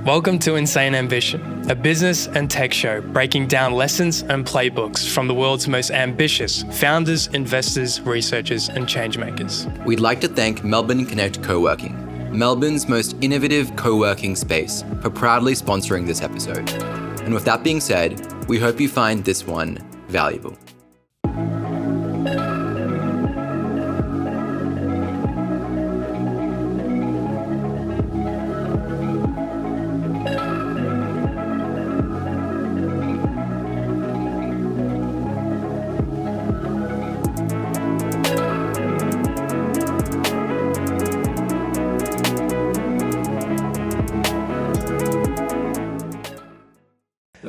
Welcome to Insane Ambition, a business and tech show breaking down lessons and playbooks from the world's most ambitious founders, investors, researchers, and changemakers. We'd like to thank Melbourne Connect Co-working, Melbourne's most innovative co-working space, for proudly sponsoring this episode. And with that being said, we hope you find this one valuable.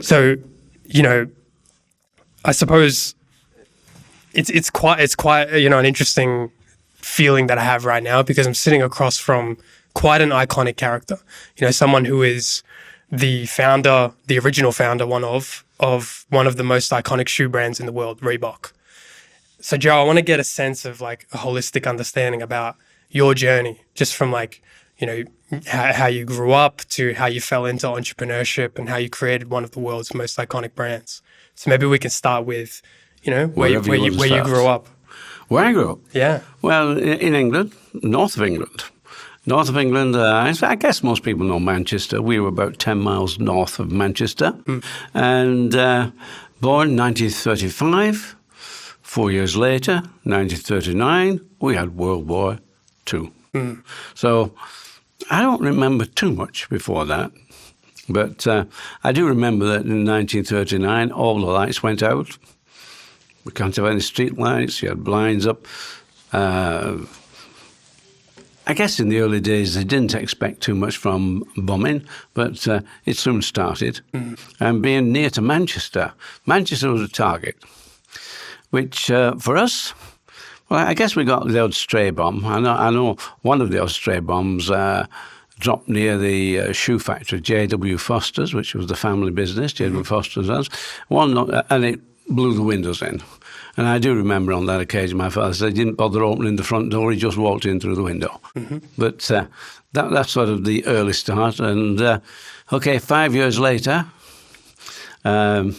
So, I suppose it's quite an interesting feeling that I have right now, because I'm sitting across from quite an iconic character. Someone who is the founder, the original founder, one of the most iconic shoe brands in the world, Reebok. So, Joe, I want to get a sense of a holistic understanding about your journey, just from how you grew up to how you fell into entrepreneurship and how you created one of the world's most iconic brands. So maybe we can start with, where you grew up. Where I grew up? Yeah. Well, in England, north of England. North of England, I guess most people know Manchester. We were about 10 miles north of Manchester. And born 1935, 4 years later, 1939, we had World War II. So I don't remember too much before that, but I do remember that in 1939, all the lights went out. We can't have any street lights. You had blinds up. I guess in the early days, they didn't expect too much from bombing, but it soon started. And being near to Manchester was a target, which for us, well, I guess we got the odd stray bomb. I know one of the odd stray bombs dropped near the shoe factory, J.W. Foster's, which was the family business, J.W. Foster's. And it blew the windows in. And I do remember on that occasion, my father said he didn't bother opening the front door, he just walked in through the window. But that's sort of the early start. And, 5 years later, the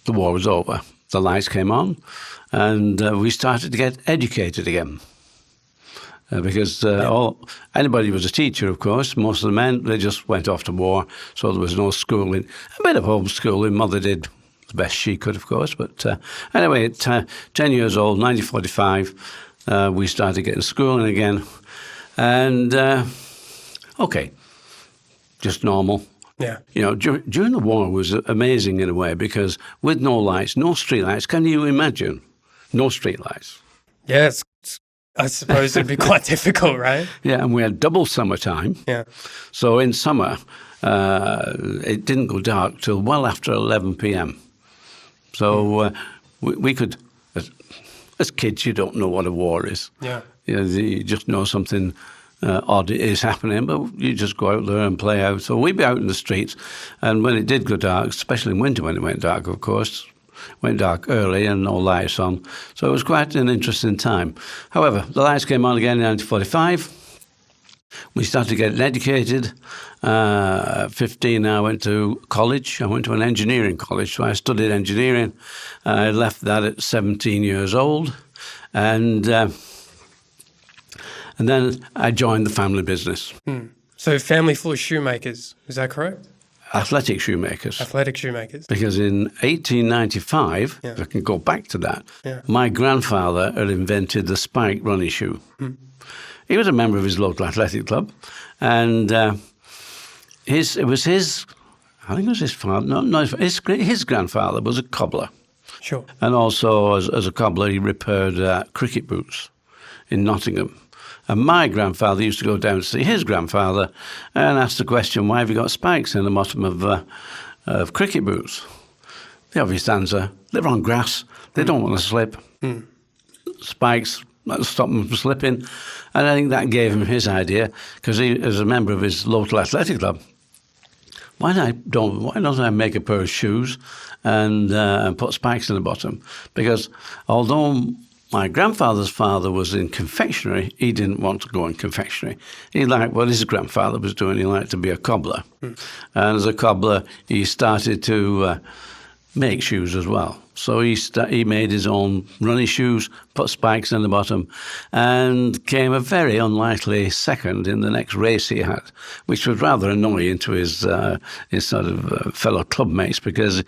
war was over. The lights came on. And we started to get educated again, because anybody who was a teacher, of course, most of the men, they just went off to war, so there was no schooling. A bit of homeschooling. Mother did the best she could, of course. But anyway, at 10 years old, 1945, we started getting schooling again. And, just normal. Yeah. During the war was amazing in a way, because with no lights, no street lights, can you imagine? No street lights. Yes, I suppose it'd be quite difficult, right? Yeah, and we had double summertime. Yeah. So in summer, it didn't go dark till well after 11 p.m. So we could, as kids, you don't know what a war is. Yeah. You just know something odd is happening, but you just go out there and play out. So we'd be out in the streets, and when it did go dark, especially in winter when it went dark, of course, went dark early and no lights on. So it was quite an interesting time. However, the lights came on again in 1945. We started getting educated. 15, I went to college. I went to an engineering college, so I studied engineering. I left that at 17 years old, and then I joined the family business. So family full of shoemakers, is that correct? Athletic shoemakers. Athletic shoemakers. Because in 1895, if I can go back to that, my grandfather had invented the spike running shoe. He was a member of his local athletic club, and his grandfather was a cobbler. Sure. And also, as a cobbler, he repaired cricket boots in Nottingham. And my grandfather used to go down to see his grandfather and ask the question, why have you got spikes in the bottom of cricket boots? The obvious answer, they're on grass. They don't want to slip. Spikes, that'll stop them from slipping. And I think that gave him his idea, because he, as a member of his local athletic club, why don't I make a pair of shoes and put spikes in the bottom? Because although my grandfather's father was in confectionery. He didn't want to go in confectionery. He liked what his grandfather was doing. He liked to be a cobbler. And as a cobbler, he started to make shoes as well. So he made his own running shoes, put spikes in the bottom, and came a very unlikely second in the next race he had, which was rather annoying to his sort of fellow clubmates, because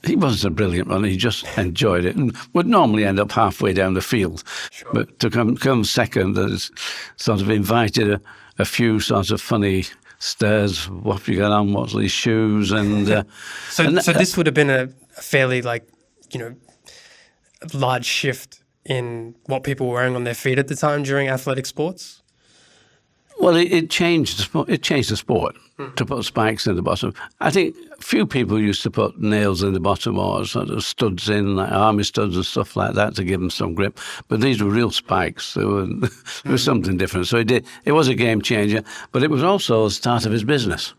he wasn't a brilliant runner. He just enjoyed it and would normally end up halfway down the field. Sure. But to come second has sort of invited a few sort of funny stares. What have you got on? What's these shoes? And so this would have been a fairly large shift in what people were wearing on their feet at the time during athletic sports. Well, it changed the sport. It changed the sport to put spikes in the bottom. I think few people used to put nails in the bottom or sort of studs in, like army studs and stuff like that, to give them some grip. But these were real spikes. It was something different. So it was a game changer. But it was also the start of his business.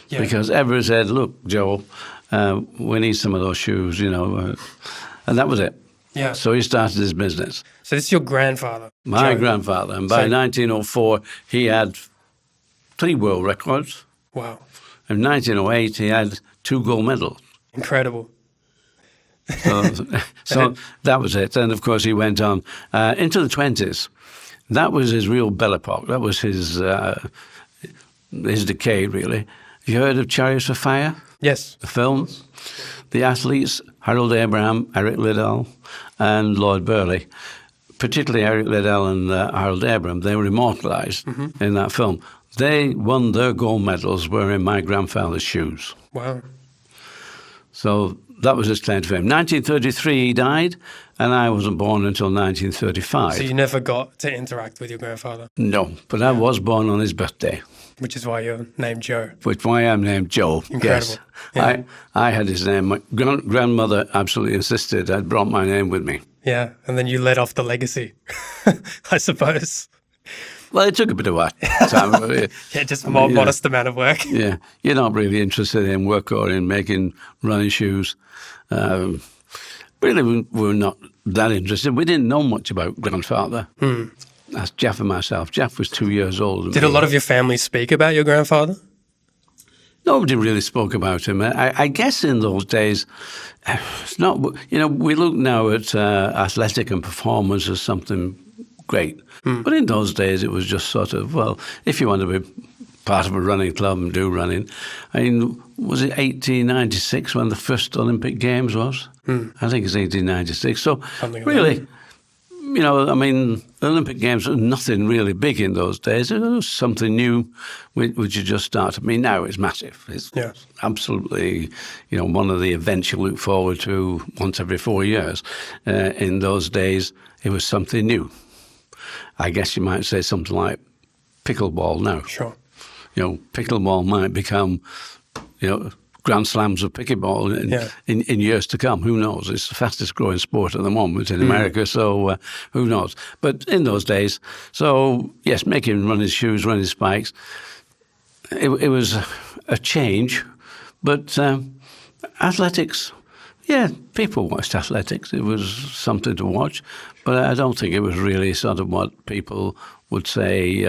Yeah. Because Everett said, "Look, Joe, we need some of those shoes," and that was it. Yeah. So he started his business. So this is your grandfather? My grandfather. And by 1904, he had 3 world records. Wow. In 1908, he had 2 gold medals. Incredible. So that was it. And, of course, he went on into the 20s. That was his real belle epoque. That was his decade, really. You heard of Chariots for Fire? Yes. The film? The athletes, Harold Abraham, Eric Liddell, and Lloyd Burley, particularly Eric Liddell and Harold Abraham, they were immortalised in that film. They won their gold medals wearing my grandfather's shoes. Wow. So that was his claim to fame. 1933 he died, and I wasn't born until 1935. So you never got to interact with your grandfather? No, but I was born on his birthday. Which is why you're named Joe. Which is why I'm named Joe. Incredible. Yes. Yeah. I had his name. My grandmother absolutely insisted I'd brought my name with me. Yeah, and then you led off the legacy, I suppose. Well, it took a bit of time. Yeah, just a more modest amount of work. Yeah, you're not really interested in work or in making running shoes. Really, we were not that interested. We didn't know much about grandfather. That's Jeff and myself. Jeff was 2 years old. Did a lot of your family speak about your grandfather? Nobody really spoke about him. I guess in those days, it's not. We look now at athletic and performance as something great, but in those days it was just sort of, well, if you want to be part of a running club and do running. I mean, was it 1896 when the first Olympic Games was? I think it's 1896. So really, I mean, the Olympic Games were nothing really big in those days. It was something new which you just started. I mean, now it's massive. It's absolutely, one of the events you look forward to once every 4 years. In those days, it was something new. I guess you might say something like pickleball now. Sure. Pickleball might become, Grand Slams of pickleball in years to come. Who knows? It's the fastest growing sport at the moment in America, so who knows? But in those days, so yes, making running shoes, running spikes, it was a change. But athletics, people watched athletics. It was something to watch, but I don't think it was really sort of what people would say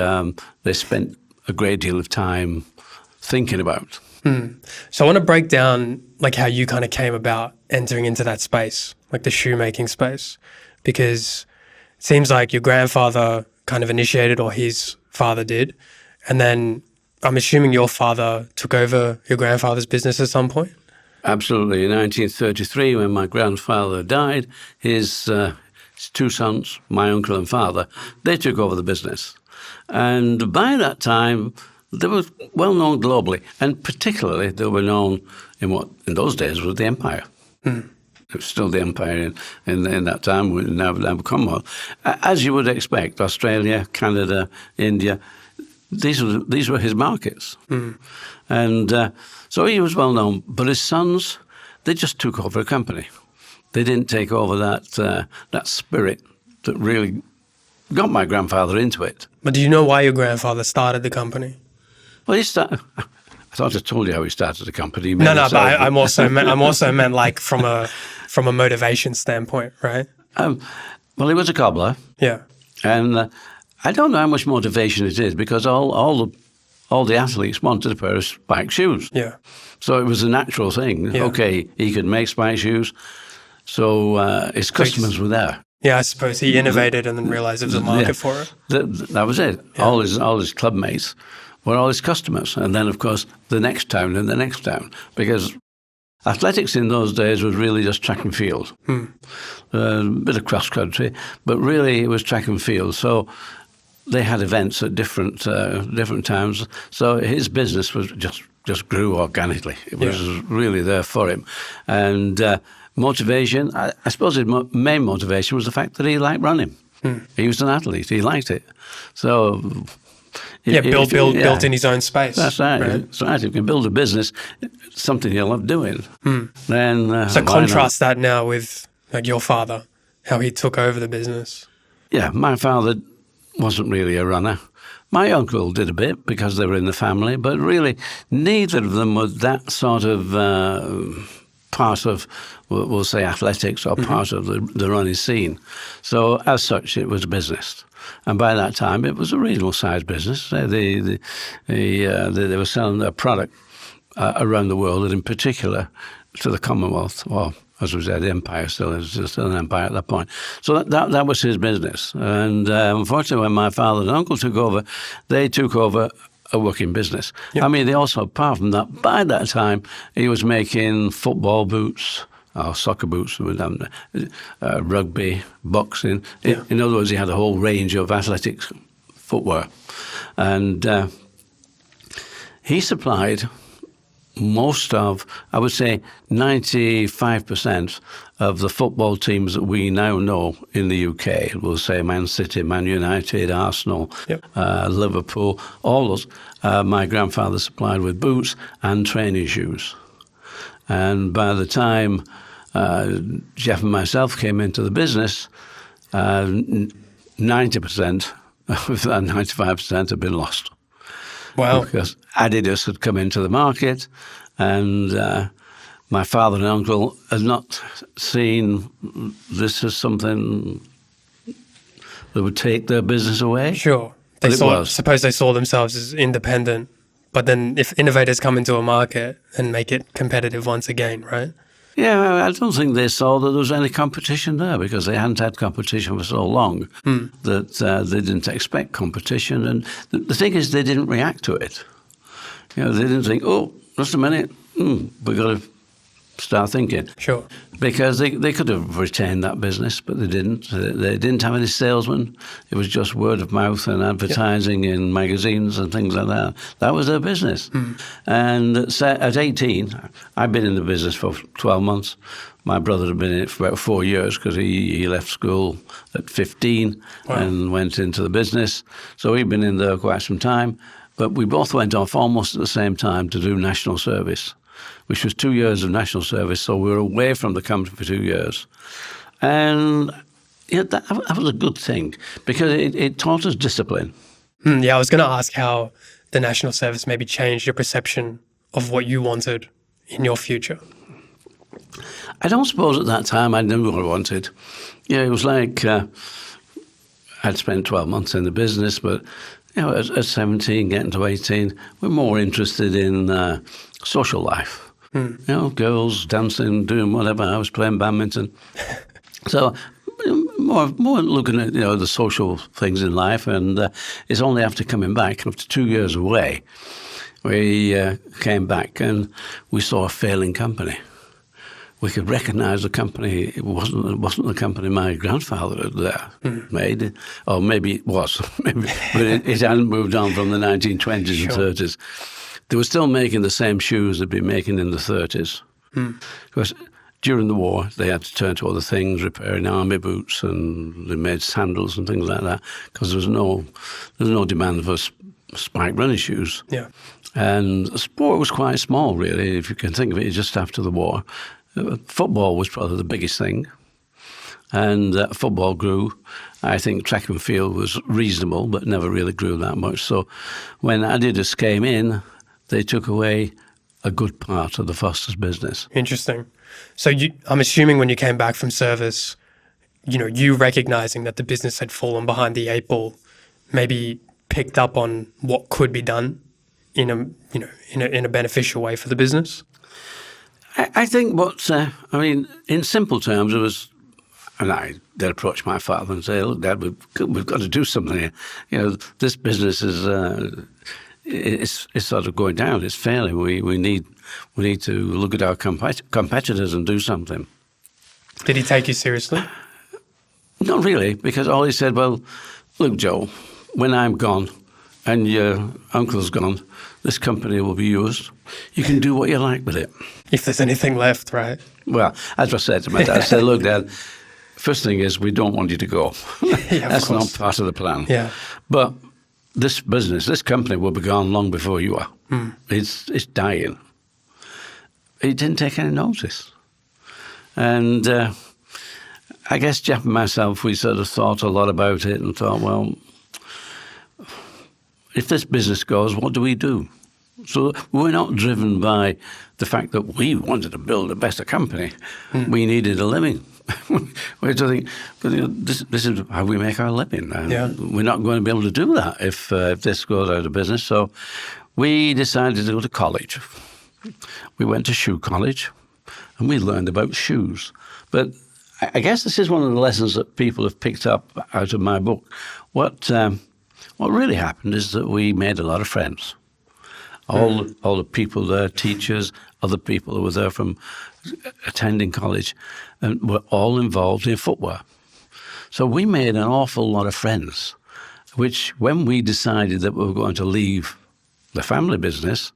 they spent a great deal of time thinking about. So I want to break down how you kind of came about entering into that space, like the shoemaking space, because it seems like your grandfather kind of initiated, or his father did, and then I'm assuming your father took over your grandfather's business at some point? Absolutely. In 1933, when my grandfather died, his 2 sons, my uncle and father, they took over the business. And by that time, they were well known globally, and particularly they were known in what in those days was the Empire. It was still the Empire in that time, now Commonwealth. As you would expect, Australia, Canada, India, these were his markets. And so he was well known, but his sons, they just took over a company. They didn't take over that spirit that really got my grandfather into it. But do you know why your grandfather started the company? Well, I thought I told you how he started the company. No, but I'm also meant from a motivation standpoint, right? Well, he was a cobbler. Yeah. And I don't know how much motivation it is because all the athletes wanted a pair of spike shoes. Yeah. So it was a natural thing. Yeah. Okay, he could make spike shoes. So his customers were there. Yeah, I suppose he innovated and then realized there was a market for it. That was it. Yeah. All his club mates were all his customers. And then, of course, the next town and the next town. Because athletics in those days was really just track and field. A bit of cross country, but really it was track and field. So they had events at different times. So his business was just grew organically. It was really there for him. And motivation, I suppose his main motivation was the fact that he liked running. He was an athlete. He liked it. So built in his own space. That's right. That's right. If you can build a business, something you love doing. Then so contrast that now with like your father, how he took over the business. Yeah, my father wasn't really a runner. My uncle did a bit because they were in the family, but really neither of them were that sort of part of, we'll say, athletics or part of the running scene. So as such, it was a business. And by that time, it was a reasonable sized business. They were selling their product around the world, and in particular to the Commonwealth, or as we said, the empire still is still an empire at that point. So that was his business. And unfortunately, when my father and uncle took over, they took over a working business. Yep. I mean, they also, apart from that, by that time, he was making football boots, or soccer boots, rugby, boxing. Yeah. In other words, he had a whole range of athletics footwear. And he supplied most of, I would say, 95% of the football teams that we now know in the UK. We'll say Man City, Man United, Arsenal, Liverpool, all those. My grandfather supplied with boots and training shoes. And by the time Jeff and myself came into the business, 90% of that 95% had been lost. Wow. Because Adidas had come into the market, and my father and uncle had not seen this as something that would take their business away. Sure. Suppose they saw themselves as independent, but then if innovators come into a market and make it competitive once again, right? Yeah, I don't think they saw that there was any competition there because they hadn't had competition for so long that they didn't expect competition. And the thing is, they didn't react to it. You know, they didn't think, oh, just a minute, we've got to start thinking. Sure. Because they could have retained that business, but they didn't. They didn't have any salesmen. It was just word of mouth and advertising in magazines and things like that. That was their business. And at 18, I'd been in the business for 12 months. My brother had been in it for about 4 years because he left school at 15 and went into the business. So he'd been in there quite some time. But we both went off almost at the same time to do national service, which was 2 years of national service. So we were away from the country for 2 years. And that was a good thing because it taught us discipline. Yeah, I was going to ask how the national service maybe changed your perception of what you wanted in your future. I don't suppose at that time I knew what I wanted. Yeah, it was like I'd spent 12 months in the business, but at 17, getting to 18, we're more interested in social life. Girls dancing, doing whatever. I was playing badminton. So more looking at the social things in life. And it's only after coming back, after 2 years away, we came back and we saw a failing company. We could recognise the company. It wasn't the company my grandfather had made, or maybe it was, but it hadn't moved on from the 1920s and 30s. They were still making the same shoes they'd been making in the 30s. Because during the war, they had to turn to other things, repairing army boots, and they made sandals and things like that, because there was no demand for spike running shoes. Yeah. And the sport was quite small, really, if you can think of it, just after the war. Football was probably the biggest thing, and football grew. I think track and field was reasonable, but never really grew that much. So when Adidas came in, they took away a good part of the Foster's business. Interesting. So I'm assuming when you came back from service, you recognizing that the business had fallen behind the eight ball, maybe picked up on what could be done in a beneficial way for the business? I think in simple terms, it was, and I did approach my father and say, look, Dad, we've got to do something here. This business is it's sort of going down. It's failing. We need to look at our competitors and do something. Did he take you seriously? Not really, because all he said, well, look, Joe, when I'm gone and your uncle's gone, this company will be yours. You can do what you like with it. If there's anything left, right? Well, as I said to my dad, I said, look, Dad, first thing is we don't want you to go. That's not part of the plan. Yeah. But this business, this company will be gone long before you are. It's dying. He didn't take any notice. And I guess Jeff and myself, we sort of thought a lot about it and thought, well, if this business goes, what do we do? So we're not driven by the fact that we wanted to build a better company. We needed a living. We had to think, this is how we make our living. And we're not going to be able to do that if this goes out of business. So we decided to go to college. We went to shoe college and we learned about shoes. But I guess this is one of the lessons that people have picked up out of my book. What really happened is that we made a lot of friends. All the people there, teachers, other people who were there from attending college, and were all involved in footwear. So we made an awful lot of friends, which when we decided that we were going to leave the family business,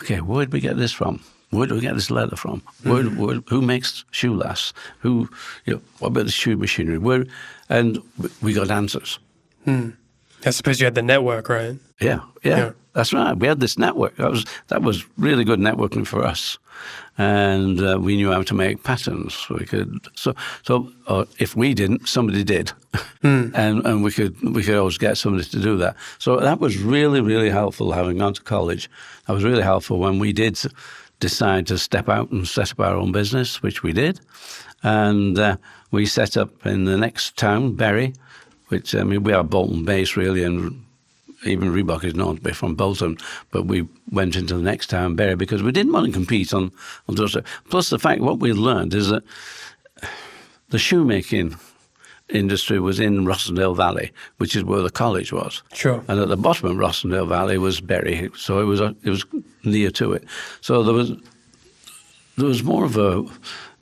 okay, where did we get this from? Where do we get this leather from? Who makes shoe lasts? What about the shoe machinery? And we got answers. I suppose you had the network, right? Yeah, that's right. We had this network. That was really good networking for us, and we knew how to make patterns. We could if we didn't, somebody did, and we could always get somebody to do that. So that was really, really helpful. Having gone to college, that was really helpful when we did decide to step out and set up our own business, which we did, and we set up in the next town, Bury. Which, we are Bolton based really, and even Reebok is known to be from Bolton, but we went into the next town, Bury, because we didn't want to compete on those. Plus the fact, what we learned is that the shoemaking industry was in Rossendale Valley, which is where the college was. Sure. And at the bottom of Rossendale Valley was Bury, so it was near to it. So there was more of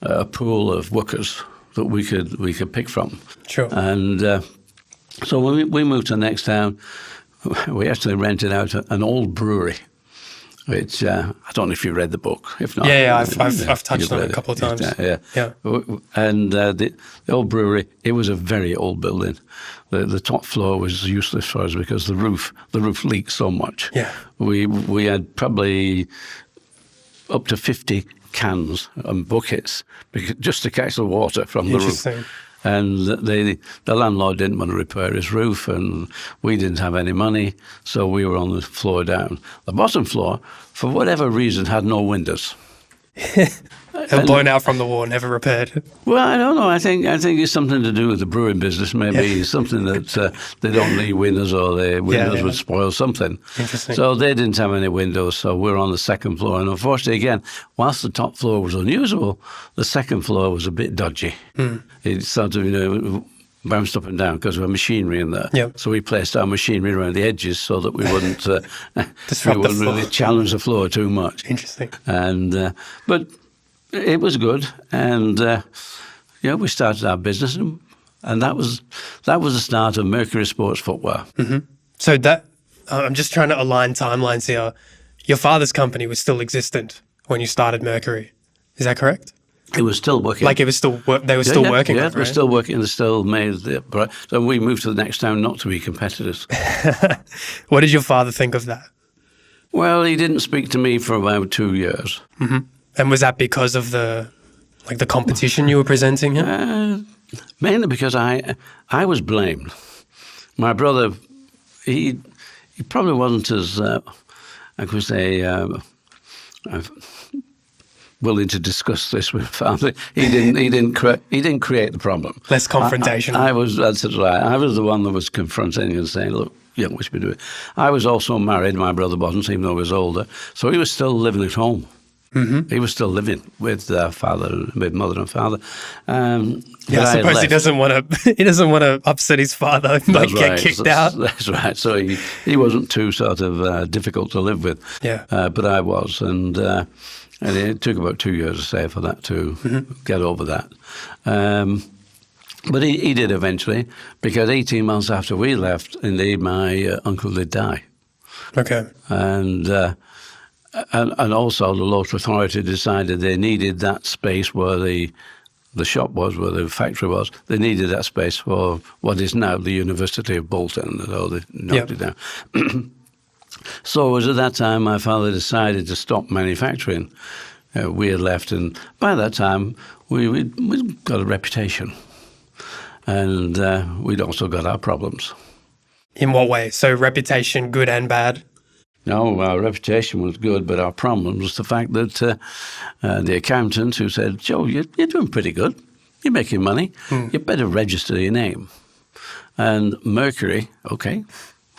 a pool of workers that we could pick from. Sure. And so when we moved to the next town, we actually rented out an old brewery, which I don't know if you read the book. If not, I've touched on it a couple of times. Yeah. And the old brewery, it was a very old building. The top floor was useless for us because the roof leaked so much. Yeah. We had probably up to 50 cans and buckets just to catch the water from the roof. And the landlord didn't want to repair his roof, and we didn't have any money, so we were on the floor down. The bottom floor, for whatever reason, had no windows. Blown out from the war, never repaired. Well, I don't know. I think it's something to do with the brewing business. Maybe something that they don't need windows, or the windows would spoil something. Interesting. So they didn't have any windows. So we're on the second floor, and unfortunately, again, whilst the top floor was unusable, the second floor was a bit dodgy. It sort of bounced up and down because of machinery in there. Yep. So we placed our machinery around the edges so that we wouldn't really challenge the floor too much. Interesting. And but it was good, and we started our business, and that was the start of Mercury Sports Footwear. Mm-hmm. So that I'm just trying to align timelines here. Your father's company was still existent when you started Mercury. Is that correct? It was still working. Like it was still they were still working. Yeah, right? they were still working. They still made it. So we moved to the next town not to be competitors. What did your father think of that? Well, he didn't speak to me for about 2 years. Mm-hmm. And was that because of the competition you were presenting him? Mainly because I was blamed. My brother, he probably wasn't as I could say willing to discuss this with Father. He didn't create the problem. Less confrontational. That's right. I was the one that was confronting and saying, look, what should we do? I was also married. My brother wasn't, even though he was older. So he was still living at home. Mm-hmm. He was still living with mother and father. I suppose he doesn't want to upset his father. He might get kicked out. That's right. So he wasn't too sort of difficult to live with. Yeah. But I was, and it took about 2 years, to say, for that to get over that. But he did eventually, because 18 months after we left, indeed, my uncle did die. Okay. And also the local authority decided they needed that space where the shop was, where the factory was. They needed that space for what is now the University of Bolton, although they knocked it down. So it was at that time my father decided to stop manufacturing. We had left, and by that time we'd got a reputation, and we'd also got our problems. In what way? So reputation, good and bad? No, our reputation was good, but our problem was the fact that the accountant who said, Joe, you're doing pretty good. You're making money. You better register your name. And Mercury, okay,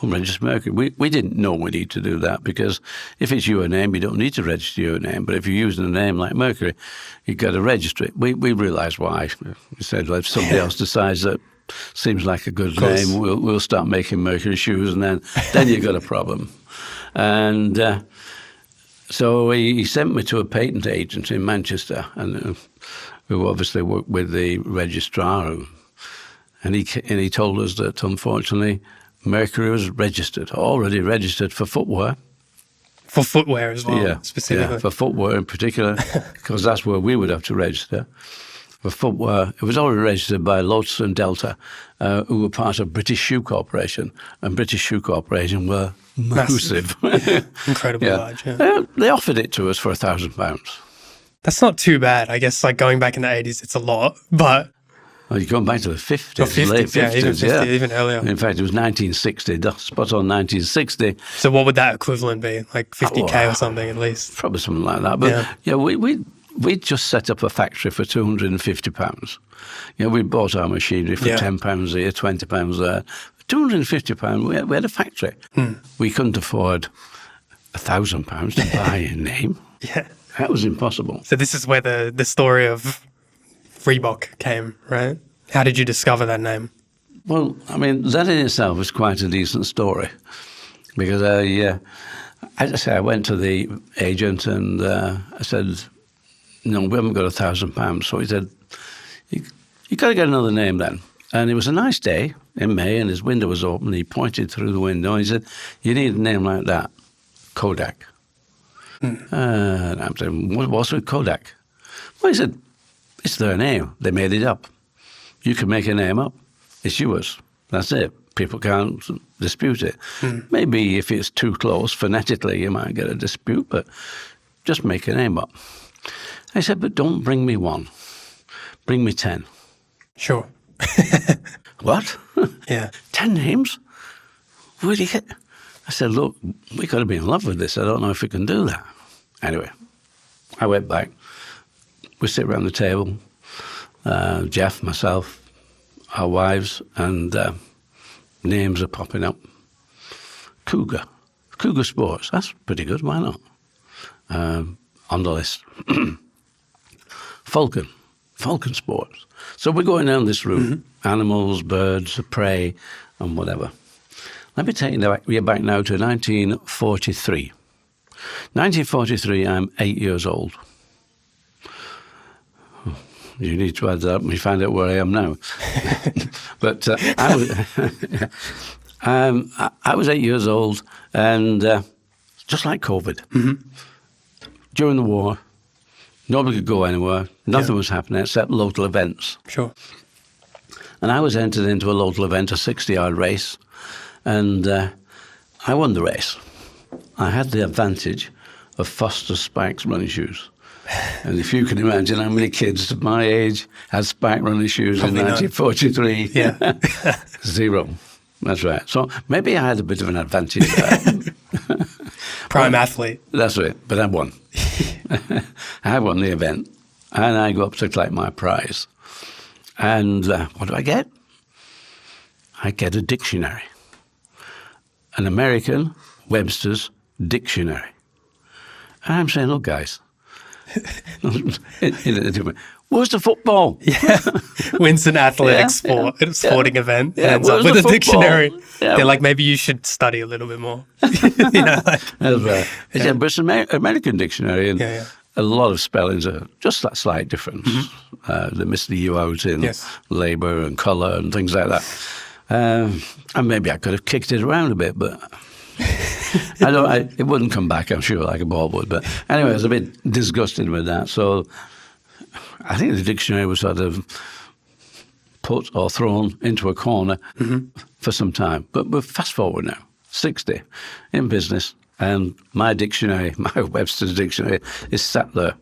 we'll register Mercury. We didn't know we need to do that, because if it's your name, you don't need to register your name. But if you're using a name like Mercury, you've got to register it. We realised why. We said, well, if somebody else decides that seems like a good name, we'll start making Mercury shoes, and then you've got a problem. And so he sent me to a patent agent in Manchester, and who obviously worked with the registrar, and he told us that unfortunately Mercury was already registered for footwear. For footwear as well, specifically. Yeah, for footwear in particular, because that's where we would have to register. For footwear, it was already registered by Lotus and Delta, who were part of British Shoe Corporation, and British Shoe Corporation were massive. Incredibly large, yeah. They offered it to us for £1,000. That's not too bad. I guess, like, going back in the 80s, it's a lot, but... Well, you're going back to the 50s, late 50s, yeah, even 50, even earlier. In fact, it was 1960, spot on 1960. So what would that equivalent be? Like 50K or something at least? Probably something like that. But yeah, we just set up a factory for £250. We bought our machinery for £10 here, £20 there. £250, we had a factory. We couldn't afford £1,000 to buy a name. Yeah. That was impossible. So this is where the story of Reebok came, right? How did you discover that name? Well, I mean, that in itself was quite a decent story, because as I say, I went to the agent and I said, no, we haven't got £1,000. So he said, you got to get another name then. And it was a nice day in May, and his window was open. He pointed through the window and he said, you need a name like that, Kodak. And I'm saying, what's with Kodak? Well, he said, it's their name. They made it up. You can make a name up. It's yours. That's it. People can't dispute it. Maybe if it's too close phonetically, you might get a dispute, but just make a name up. I said, but don't bring me one. Bring me 10. Sure. What? Yeah. 10 names? Where do you get? I said, look, we got to be in love with this. I don't know if we can do that. Anyway, I went back. We sit around the table, Jeff, myself, our wives, and names are popping up. Cougar Sports, that's pretty good, why not? On the list. Falcon Sports. So we're going down this route, animals, birds, prey, and whatever. Let me take you back now to 1943. 1943, I'm 8 years old. You need to add that when you find out where I am now. But I was 8 years old, and just like COVID, during the war, nobody could go anywhere. Nothing was happening except local events. Sure. And I was entered into a local event, a 60-yard race, and I won the race. I had the advantage of Foster Spikes running shoes. And if you can imagine how many kids my age had spike running shoes in 1943. Yeah. 0. That's right. So maybe I had a bit of an advantage there. Prime athlete. That's it. But I won. I won the event, and I go up to collect my prize. And what do I get? I get a dictionary. An American Webster's dictionary. And I'm saying, look, guys, where's the football? Yeah. Wins an athletic sporting event. Yeah, Ends up with a dictionary. Yeah. They're like, maybe you should study a little bit more. You know, like, It's an American dictionary, and Yeah. a lot of spellings are just that slight difference. They miss the U out in labour and colour and things like that. And maybe I could have kicked it around a bit, but it wouldn't come back, I'm sure, like a ball would. But anyway, I was a bit disgusted with that. So I think the dictionary was sort of put or thrown into a corner for some time. But we're fast forward now, 60, in business, and my dictionary, my Webster's dictionary, is sat there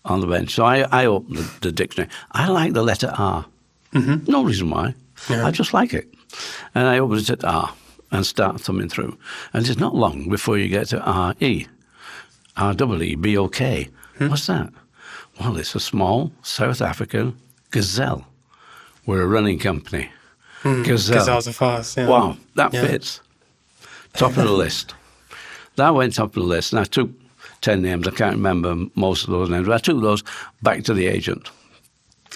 on the bench. So I opened the dictionary. I like the letter R. No reason why. Yeah. I just like it. And I opened it at R and start thumbing through. And it's not long before you get to R-E, R-E-E-B-O-K. What's that? Well, it's a small South African gazelle. We're a running company. Gazelle. Gazelles are fast. Yeah. Wow, that fits. Top of the list. That went top of the list. And I took 10 names. I can't remember most of those names. But I took those back to the agent.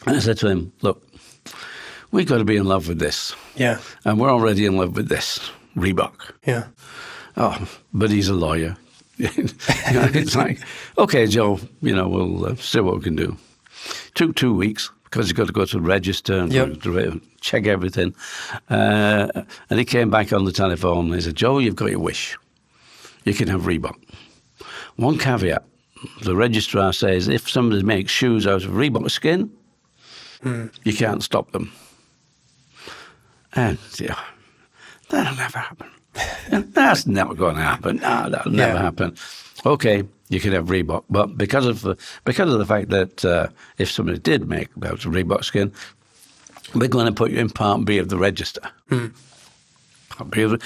And I said to him, look, we've got to be in love with this. Yeah. And we're already in love with this, Reebok. Yeah. Oh, but he's a lawyer. It's like, okay, Joe, we'll see what we can do. Took 2 weeks because you've got to go to the register and check everything. And he came back on the telephone and he said, Joe, you've got your wish. You can have Reebok. One caveat. The registrar says if somebody makes shoes out of Reebok skin, you can't stop them. And that'll never happen. That's never going to happen. No, that'll never happen. Okay, you can have Reebok, but because of the fact that if somebody did make out of Reebok skin, we're going to put you in Part B of the register. Part B of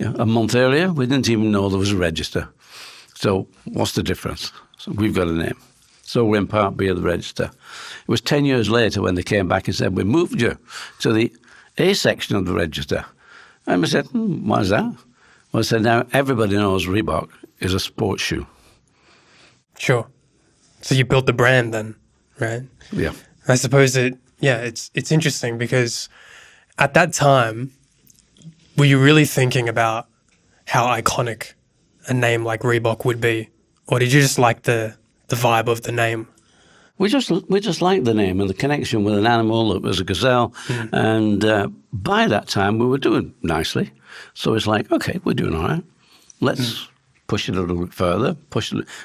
a month earlier, we didn't even know there was a register. So what's the difference? So we've got a name. So we're in Part B of the register. It was 10 years later when they came back and said, we moved you to the A section of the register. And we said, why is that? Well, I said, now everybody knows Reebok is a sports shoe. Sure. So you built the brand then, right? Yeah. I suppose it's interesting because at that time, were you really thinking about how iconic a name like Reebok would be? Or did you just like the vibe of the name? We just liked the name and the connection with an animal that was a gazelle. And by that time, we were doing nicely. So it's like, okay, we're doing all right. Let's push it a little bit further.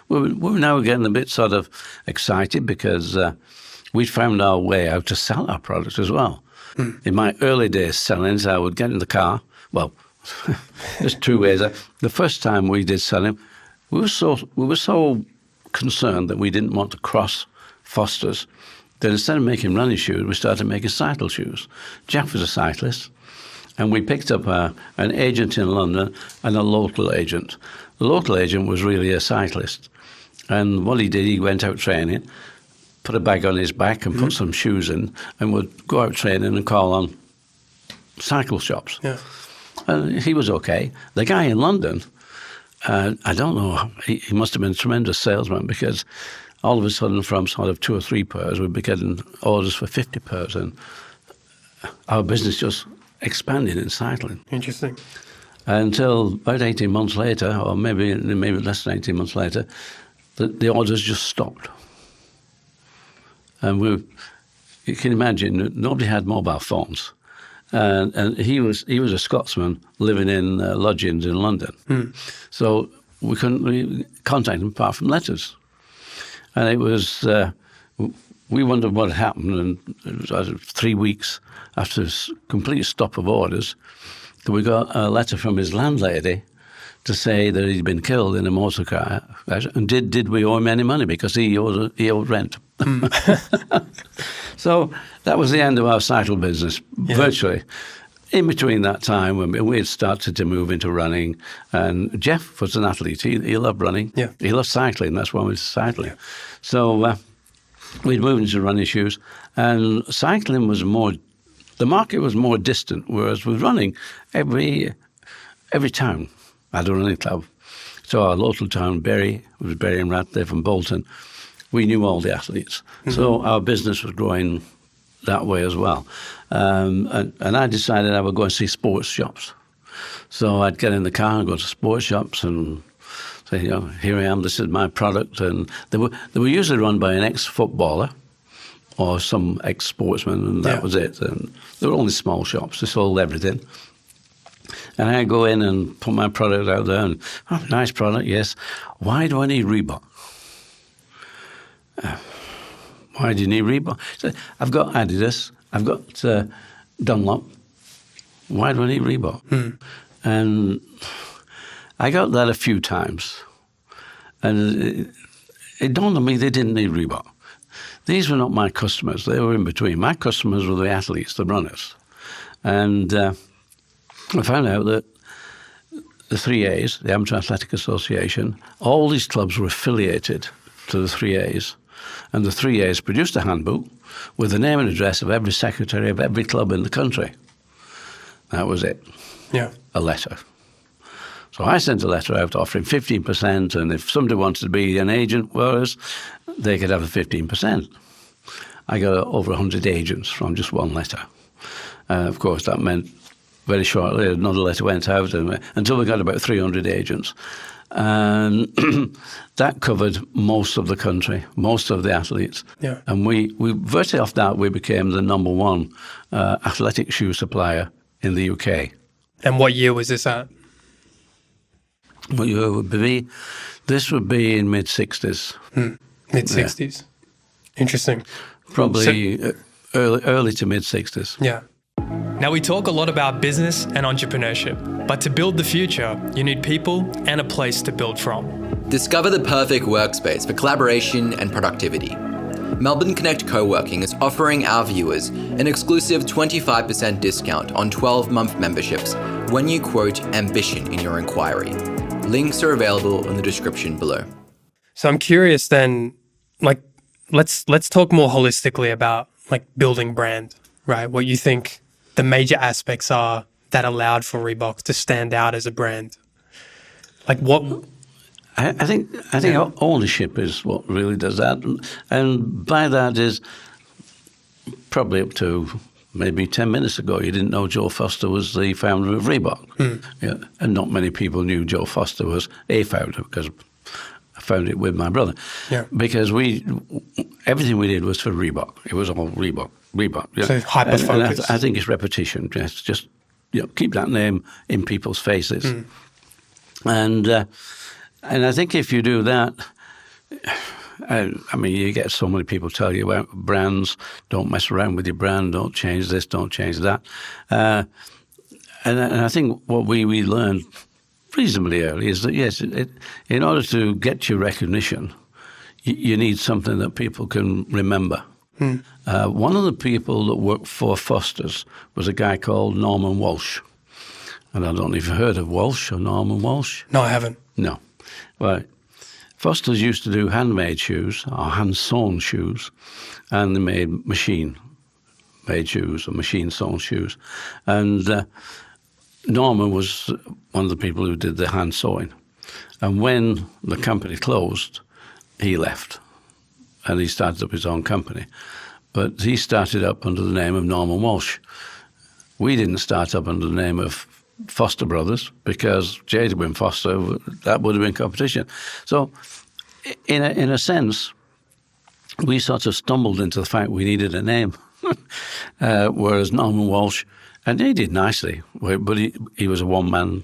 We were now getting a bit sort of excited because we'd found our way how to sell our products as well. In my early days selling, I would get in the car. Well, there's two ways. The first time we did selling, we were so concerned that we didn't want to cross Foster's, that instead of making running shoes, we started making cycle shoes. Jeff was a cyclist, and we picked up an agent in London and a local agent. The local agent was really a cyclist, and what he did, he went out training, put a bag on his back and put some shoes in, and would go out training and call on cycle shops. Yeah. And he was okay. The guy in London, I don't know, he must have been a tremendous salesman because all of a sudden, from sort of 2 or 3 pairs, we'd be getting orders for 50 pairs, and our business just expanded in cycling. Interesting. Until about 18 months later, or maybe less than 18 months later, the orders just stopped. And you can imagine, nobody had mobile phones. And he was a Scotsman living in lodgings in London. So we couldn't really contact him apart from letters. And it was, we wondered what had happened, and it was 3 weeks after a complete stop of orders that we got a letter from his landlady to say that he'd been killed in a motor car. And did we owe him any money because he owed rent. So that was the end of our cycle business, virtually. in between that time, when we had started to move into running, and Jeff was an athlete. He loved running. Yeah. He loved cycling. That's why we were cycling. Yeah. So we'd moved into running shoes, and cycling was the market was more distant, whereas with running, every town had a running club. So our local town, Bury and Ratcliffe and Bolton, we knew all the athletes. Mm-hmm. So our business was growing that way as well. And I decided I would go and see sports shops. So I'd get in the car and go to sports shops and say, here I am, this is my product. And they were usually run by an ex-footballer or some ex-sportsman, and that was it. And they were only small shops. They sold everything. And I go in and put my product out there and, nice product, yes. Why do I need Reebok? Why do you need Reebok? So I've got Adidas, I've got Dunlop. Why do I need Reebok? And I got that a few times. And it dawned on me they didn't need Reebok. These were not my customers. They were in between. My customers were the athletes, the runners. And I found out that the 3As, the Amateur Athletic Association, all these clubs were affiliated to the 3As. And the 3As produced a handbook with the name and address of every secretary of every club in the country. That was it. Yeah. A letter. So I sent a letter out offering 15%, and if somebody wanted to be an agent for us, they could have the 15%. I got over 100 agents from just one letter. Of course, that meant very shortly another letter went out until we got about 300 agents. And that covered most of the country, most of the athletes. Yeah. And we virtually off that, we became the number one athletic shoe supplier in the UK. And what year was this at? What year would be? This would be in mid-60s. Mid-60s. Yeah. Interesting. Probably early to mid-60s. Yeah. Now, we talk a lot about business and entrepreneurship, but to build the future, you need people and a place to build from. Discover the perfect workspace for collaboration and productivity. Melbourne Connect Co-working is offering our viewers an exclusive 25% discount on 12-month memberships when you quote ambition in your inquiry. Links are available in the description below. So I'm curious then, like, let's talk more holistically about like building brand, right? What you think the major aspects are that allowed for Reebok to stand out as a brand. Like what? I think ownership is what really does that. And by that is probably up to maybe 10 minutes ago, you didn't know Joe Foster was the founder of Reebok. Yeah, and not many people knew Joe Foster was a founder because I found it with my brother. Yeah. Because everything we did was for Reebok. It was all Reebok. Yeah. So hyper-focused. And I think it's repetition. Just keep that name in people's faces. And I think if you do that, I mean, you get so many people tell you about brands, don't mess around with your brand, don't change this, don't change that. And I think what we learned reasonably early is that, yes, in order to get your recognition, you need something that people can remember. One of the people that worked for Foster's was a guy called Norman Walsh. And I don't know if you've heard of Walsh or Norman Walsh. No, I haven't. No. Well, Foster's used to do handmade shoes or hand-sewn shoes, and they made machine-made shoes or machine-sewn shoes. And Norman was one of the people who did the hand-sewing. And when the company closed, he left. And he started up his own company. But he started up under the name of Norman Walsh. We didn't start up under the name of Foster Brothers because J.D. Wynn Foster, that would have been competition. So in a sense, we sort of stumbled into the fact we needed a name. Whereas Norman Walsh, and he did nicely, but he was a one-man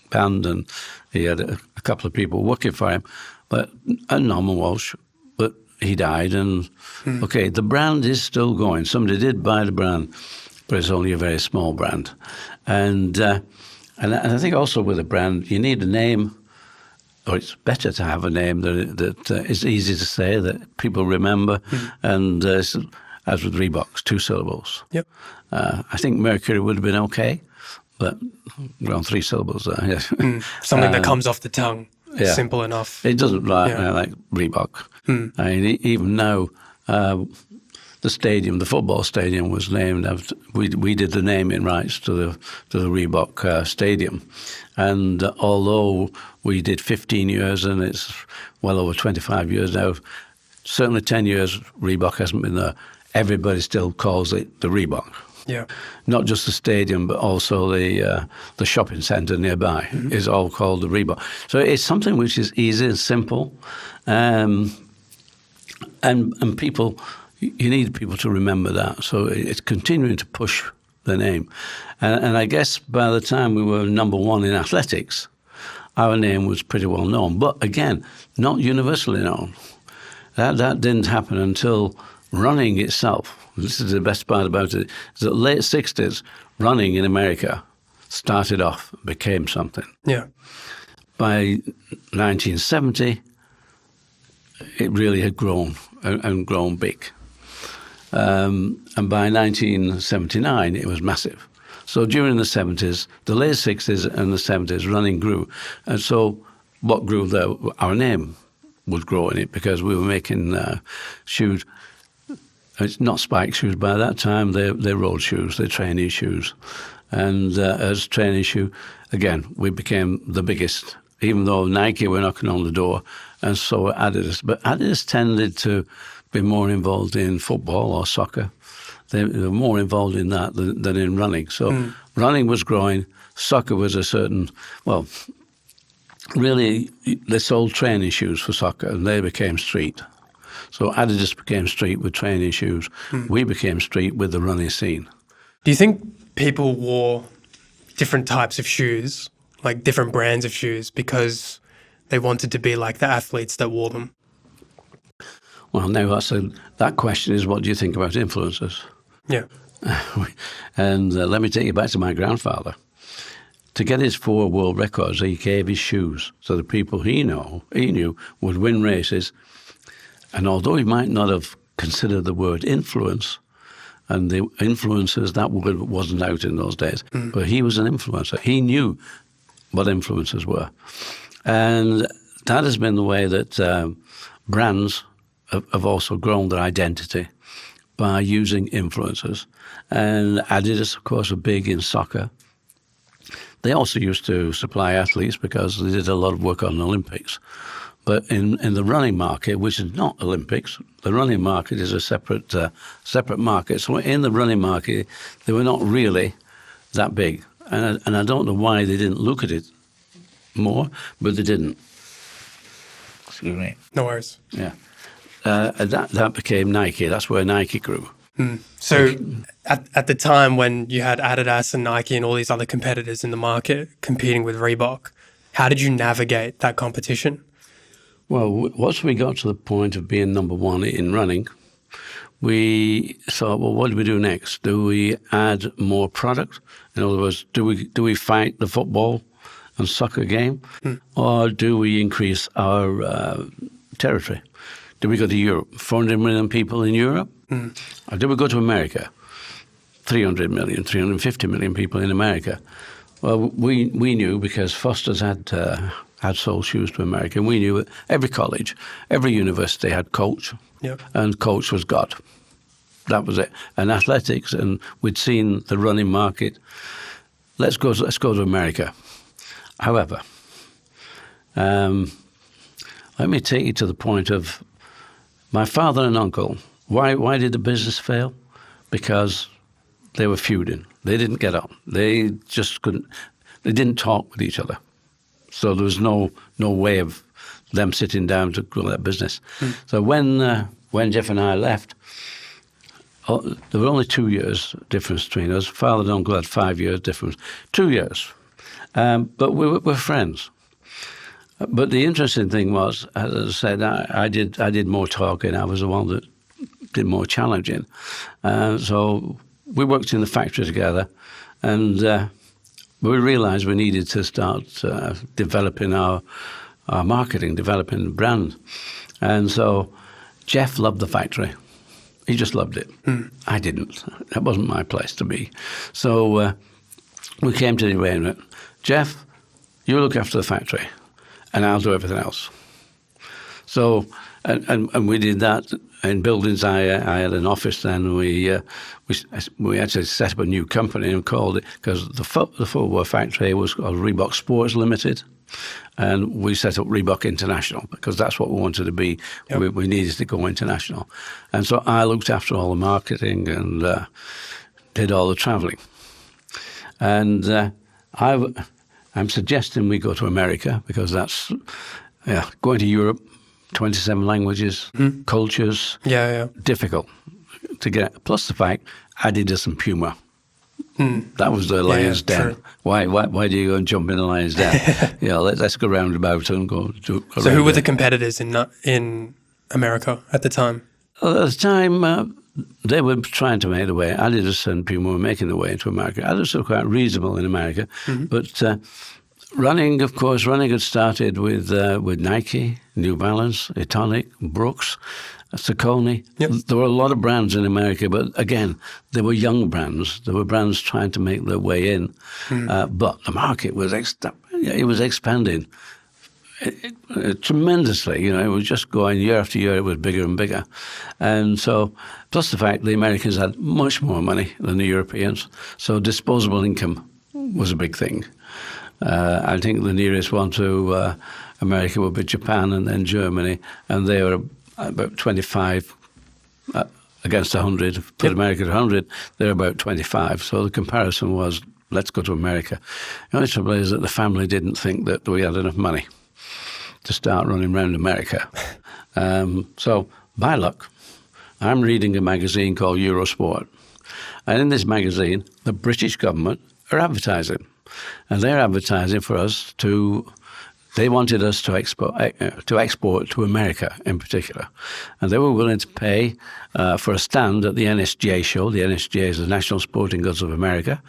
band and he had a couple of people working for him. And Norman Walsh, but he died, and okay, the brand is still going. Somebody did buy the brand, but it's only a very small brand. And I think also with a brand, you need a name, or it's better to have a name that is easy to say, that people remember. And as with Reeboks, 2 syllables. Yep. I think Mercury would have been okay, but we're on 3 syllables there. Yes. Something that comes off the tongue, simple enough. It doesn't like Reebok. I mean, even now, the football stadium was named after, we did the naming rights to the Reebok stadium. And although we did 15 years and it's well over 25 years now, certainly 10 years Reebok hasn't been there. Everybody still calls it the Reebok. Yeah. Not just the stadium, but also the shopping centre nearby is all called the Reebok. So it's something which is easy and simple, and people, you need people to remember that. So it's continuing to push the name, and I guess by the time we were number 1 in athletics, our name was pretty well known. But again, not universally known. That didn't happen until running itself. This is the best part about it. Is that late 60s, running in America started off, became something. Yeah. By 1970, it really had grown and grown big. And by 1979, it was massive. So during the 70s, the late 60s and the 70s, running grew. And so what grew there, our name would grow in it because we were making shoes. It's not spike shoes by that time. They're road shoes. They're training shoes. And as training shoe, again, we became the biggest, even though Nike were knocking on the door, and so were Adidas. But Adidas tended to be more involved in football or soccer. They were more involved in that than in running. So running was growing. Soccer was a certain, well, really, they sold training shoes for soccer, and they became street. So Adidas became street with training shoes. We became street with the running scene. Do you think people wore different types of shoes, like different brands of shoes, because they wanted to be like the athletes that wore them? Well, now that question is, what do you think about influencers? Yeah. And let me take you back to my grandfather. To get his 4 world records, he gave his shoes so the people he knew would win races. And although he might not have considered the word influence, and the influencers, that word wasn't out in those days, but he was an influencer. He knew what influencers were. And that has been the way that brands have also grown their identity by using influencers. And Adidas, of course, are big in soccer. They also used to supply athletes because they did a lot of work on the Olympics. But in the running market, which is not Olympics, the running market is a separate market. So in the running market, they were not really that big. And I don't know why they didn't look at it more, but they didn't. Excuse me. No worries. Yeah. That became Nike. That's where Nike grew. So at the time when you had Adidas and Nike and all these other competitors in the market competing with Reebok, how did you navigate that competition? Well, once we got to the point of being number 1 in running, we thought, well, what do we do next? Do we add more product? In other words, do we fight the football and soccer game, or do we increase our territory? Do we go to Europe, 400 million people in Europe? Or do we go to America, 300 million, 350 million people in America? Well, we knew because Foster's had sold shoes to America, and we knew that every college, every university had coach, and coach was God. That was it. And athletics, and we'd seen the running market. Let's go to America. However, let me take you to the point of my father and uncle. Why did the business fail? Because they were feuding. They didn't get on. They just couldn't. They didn't talk with each other. So there was no way of them sitting down to grow that business. So when Jeff and I left, there were only 2 years difference between us. Father and uncle had 5 years difference. 2 years. But we were friends. But the interesting thing was, as I said, I did more talking. I was the one that did more challenging. So we worked in the factory together, and we realized we needed to start developing our marketing, developing the brand. And so Jeff loved the factory. He just loved it. I didn't. That wasn't my place to be. So we came to the arrangement. Jeff, you look after the factory, and I'll do everything else. So, and we did that in buildings. I had an office then. We actually set up a new company and called it, because the footwear factory was called Reebok Sports Limited, and we set up Reebok International because that's what we wanted to be. Yep. We needed to go international, and so I looked after all the marketing and did all the traveling. And I'm suggesting we go to America because that's going to Europe. 27 languages, cultures, difficult to get. Plus the fact Adidas and Puma. That was the lion's den. True. Why do you go and jump in the lion's den? Let's go round about and go. So who were the competitors in America at the time? Well, at the time, they were trying to make the way. Adidas and Puma were making the way into America. Adidas were quite reasonable in America, but running had started with Nike, New Balance, Etonic, Brooks, Saucony. Yep. There were a lot of brands in America, but again, they were young brands. There were brands trying to make their way in, but the market was expanding tremendously. It was just going year after year. It was bigger and bigger, and so plus the fact the Americans had much more money than the Europeans, so disposable income was a big thing. I think the nearest one to America would be Japan and then Germany, and they were about 25 against 100. Put America at 100, they're about 25. So the comparison was, let's go to America. The only trouble is that the family didn't think that we had enough money to start running around America. So by luck, I'm reading a magazine called Eurosport. And in this magazine, the British government are advertising. And they're advertising for us they wanted us to export to America in particular. And they were willing to pay for a stand at the NSGA show. The NSGA is the National Sporting Goods of America.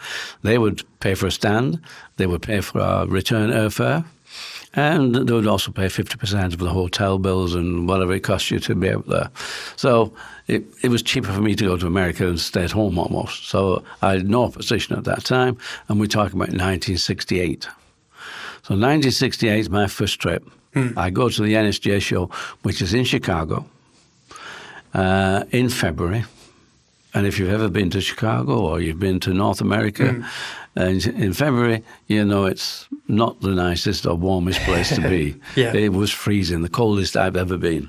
They would pay for a stand. They would pay for our return airfare. And they would also pay 50% of the hotel bills and whatever it cost you to be out there. So it was cheaper for me to go to America and stay at home almost. So I had no opposition at that time, and we're talking about 1968. So 1968 is my first trip. I go to the NSGA show, which is in Chicago, in February. And if you've ever been to Chicago or you've been to North America, in February, it's not the nicest or warmest place to be. It was freezing, the coldest I've ever been.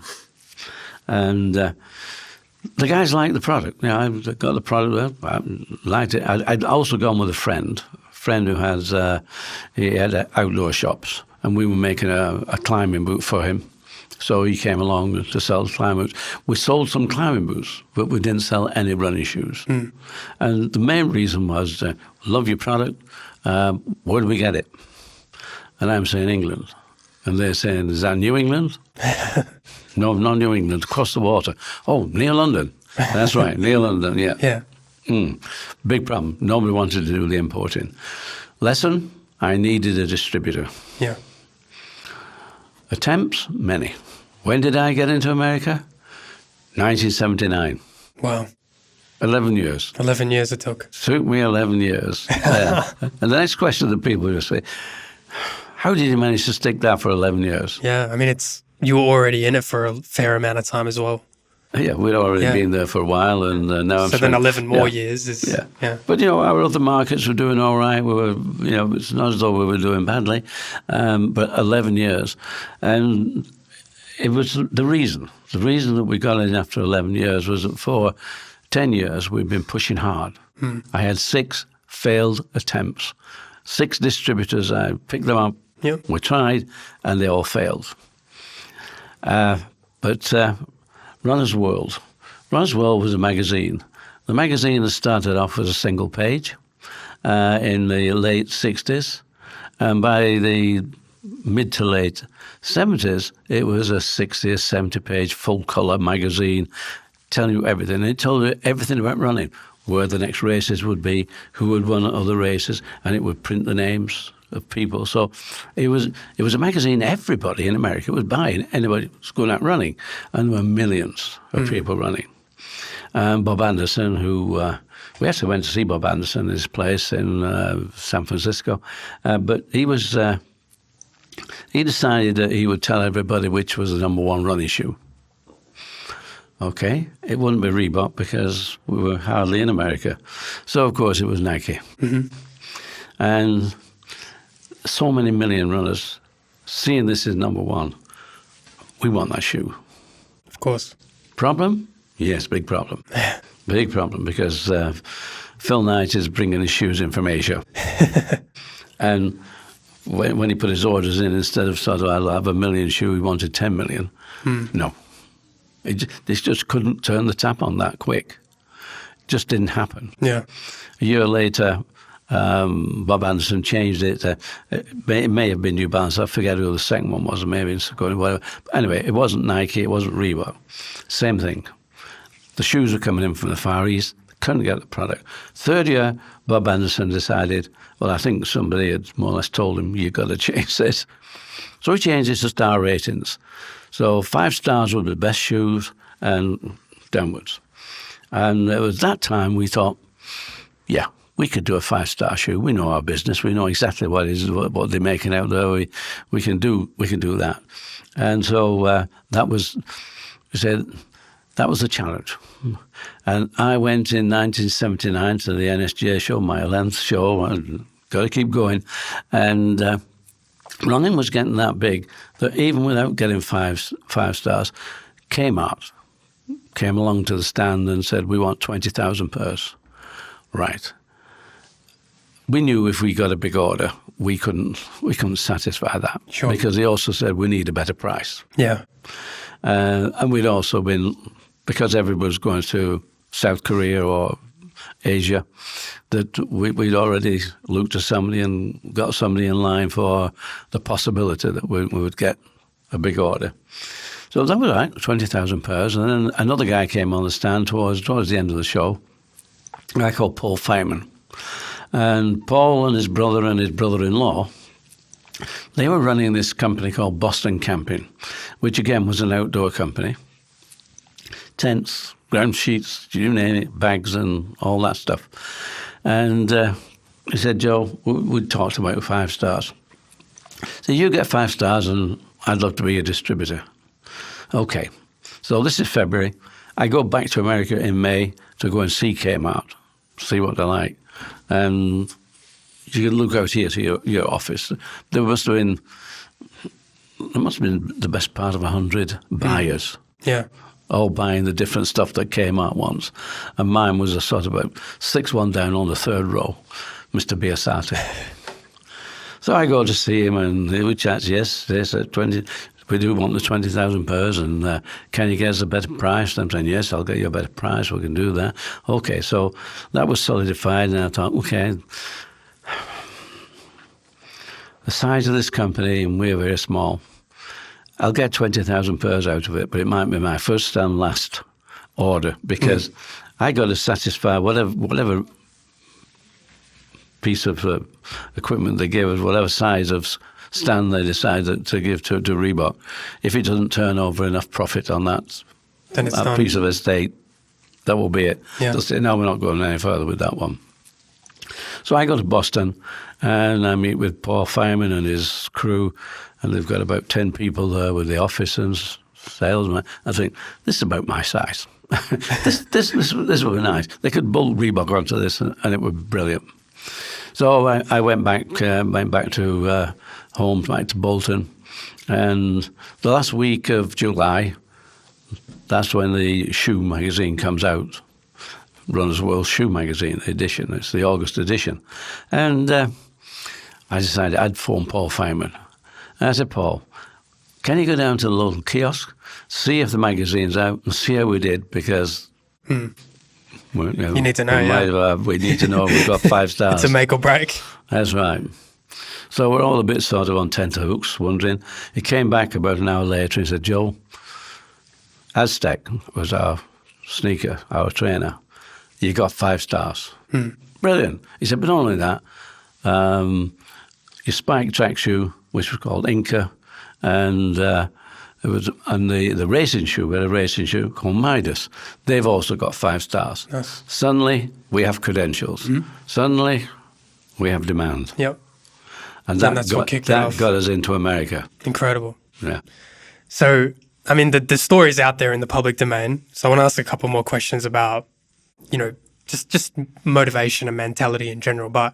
And the guys liked the product. I got the product. I liked it. I'd also gone with a friend who he had outdoor shops, and we were making a climbing boot for him. So he came along to sell the climbing boots. We sold some climbing boots, but we didn't sell any running shoes. And the main reason was, love your product. Where do we get it? And I'm saying England. And they're saying, is that New England? No, not New England, across the water. Oh, near London. That's right, near London, yeah. Big problem. Nobody wanted to do the importing. Lesson, I needed a distributor. Yeah. Attempts, many. When did I get into America? 1979. Wow. 11 years. 11 years it took. Took me 11 years. And the next question that people will say, how did you manage to stick that for 11 years? Yeah, I mean, you were already in it for a fair amount of time as well. Yeah, we'd already been there for a while, and now I'm. So then 11 more years is. Yeah. But our other markets were doing all right. We were, it's not as though we were doing badly, but 11 years, and it was the reason. The reason that we got in after 11 years was that for 10 years we've been pushing hard. I had 6 failed attempts, 6 distributors. I picked them up. Yep. We tried, and they all failed. But Runner's World. Runner's World was a magazine. The magazine had started off as a single page in the late 60s. And by the mid to late 70s, it was a 60 or 70-page full-colour magazine telling you everything. It told you everything about running, where the next races would be, who would run at other races, and it would print the names of people. So it was a magazine everybody in America was buying. Anybody was going out running, and there were millions of people running. and Bob Anderson, who we actually went to see Bob Anderson at his place in San Francisco, but he decided that he would tell everybody which was the number one running shoe. Okay, it wouldn't be Reebok because we were hardly in America. So, of course, it was Nike. Mm-hmm. And so many million runners, seeing this as number one, we want that shoe. Of course. Problem? Yes, big problem. Big problem, because Phil Knight is bringing his shoes in from Asia. And when he put his orders in, instead of sort of, I'll have 1 million shoe, he wanted 10 million. No. They just couldn't turn the tap on that quick. It just didn't happen. Yeah. A year later, Bob Anderson changed it. It may have been New Balance. I forget who the second one was. Maybe it's whatever. But anyway, it wasn't Nike. It wasn't Reebok. Same thing. The shoes were coming in from the Far East. Couldn't get the product. Third year, Bob Anderson decided, well, I think somebody had more or less told him, you've got to change this. So he changed it to star ratings. So 5 stars were the best shoes and downwards. And it was that time we thought, yeah, we could do a 5-star shoe. We know our business. We know exactly what it is, what they're making out there. We can do that. And so that was the challenge. And I went in 1979 to the NSJ show, my 11th show. I've got to keep going. And running was getting that big that even without getting five stars, Kmart came along to the stand and said, we want 20,000 pairs. Right. We knew if we got a big order, we couldn't satisfy that. Sure. Because they also said we need a better price. Yeah. And we'd also been, because everybody was going to South Korea or Asia, that we'd already looked at somebody and got somebody in line for the possibility that we would get a big order. So that was right, 20,000 pairs. And then another guy came on the stand towards the end of the show, a guy called Paul Feynman. And Paul and his brother-in-law, they were running this company called Boston Camping, which again was an outdoor company. Tents, ground sheets, you name it, bags and all that stuff. And he said, Joe, we talked about 5 stars. So you get 5 stars and I'd love to be a distributor. Okay. So this is February. I go back to America in May to go and see Kmart, see what they're like. And you can look out here to your office. There must have been the best part of 100 buyers. Yeah. All buying the different stuff that Kmart wants. And mine was a sort of about 6th one down on the 3rd row, Mr. Biasati. So I go to see him and we chat, yes, at 20, we do want the 20,000 pairs and can you get us a better price? And I'm saying, yes, I'll get you a better price, we can do that. Okay, so that was solidified and I thought, okay, the size of this company and we're very small, I'll get 20,000 pairs out of it, but it might be my first and last order because I got to satisfy whatever piece of equipment they give us, whatever size of stand they decide to give to Reebok. If it doesn't turn over enough profit on that piece of estate, that will be it. Yeah. They'll say, no, we're not going any further with that one. So I go to Boston and I meet with Paul Feynman and his crew, and they've got about 10 people there with the office and salesmen. I think, this is about my size. this would be nice. They could bolt Reebok onto this and it would be brilliant. So I went back to home, back to Bolton, and the last week of July, that's when the shoe magazine comes out. Runner's World Shoe Magazine edition. It's the August edition. And I decided I'd phone Paul Feynman. And I said, Paul, can you go down to the local kiosk, see if the magazine's out, and see how we did, because you need to know, we need to know if we've got 5 stars. It's a make or break. That's right. So we're all a bit sort of on tenterhooks, wondering. He came back about an hour later and said, Joe, Aztec was our sneaker, our trainer. You got 5 stars. Brilliant. He said, but not only that, your spike track shoe, which was called Inca, and And the racing shoe, we had a racing shoe called Midas. They've also got 5 stars. Nice. Suddenly, we have credentials. Suddenly, we have demand. Yep. And that's what kicked it off. got us into America. Incredible. Yeah. So, I mean, the story's out there in the public domain. So I want to ask a couple more questions about, just motivation and mentality in general. But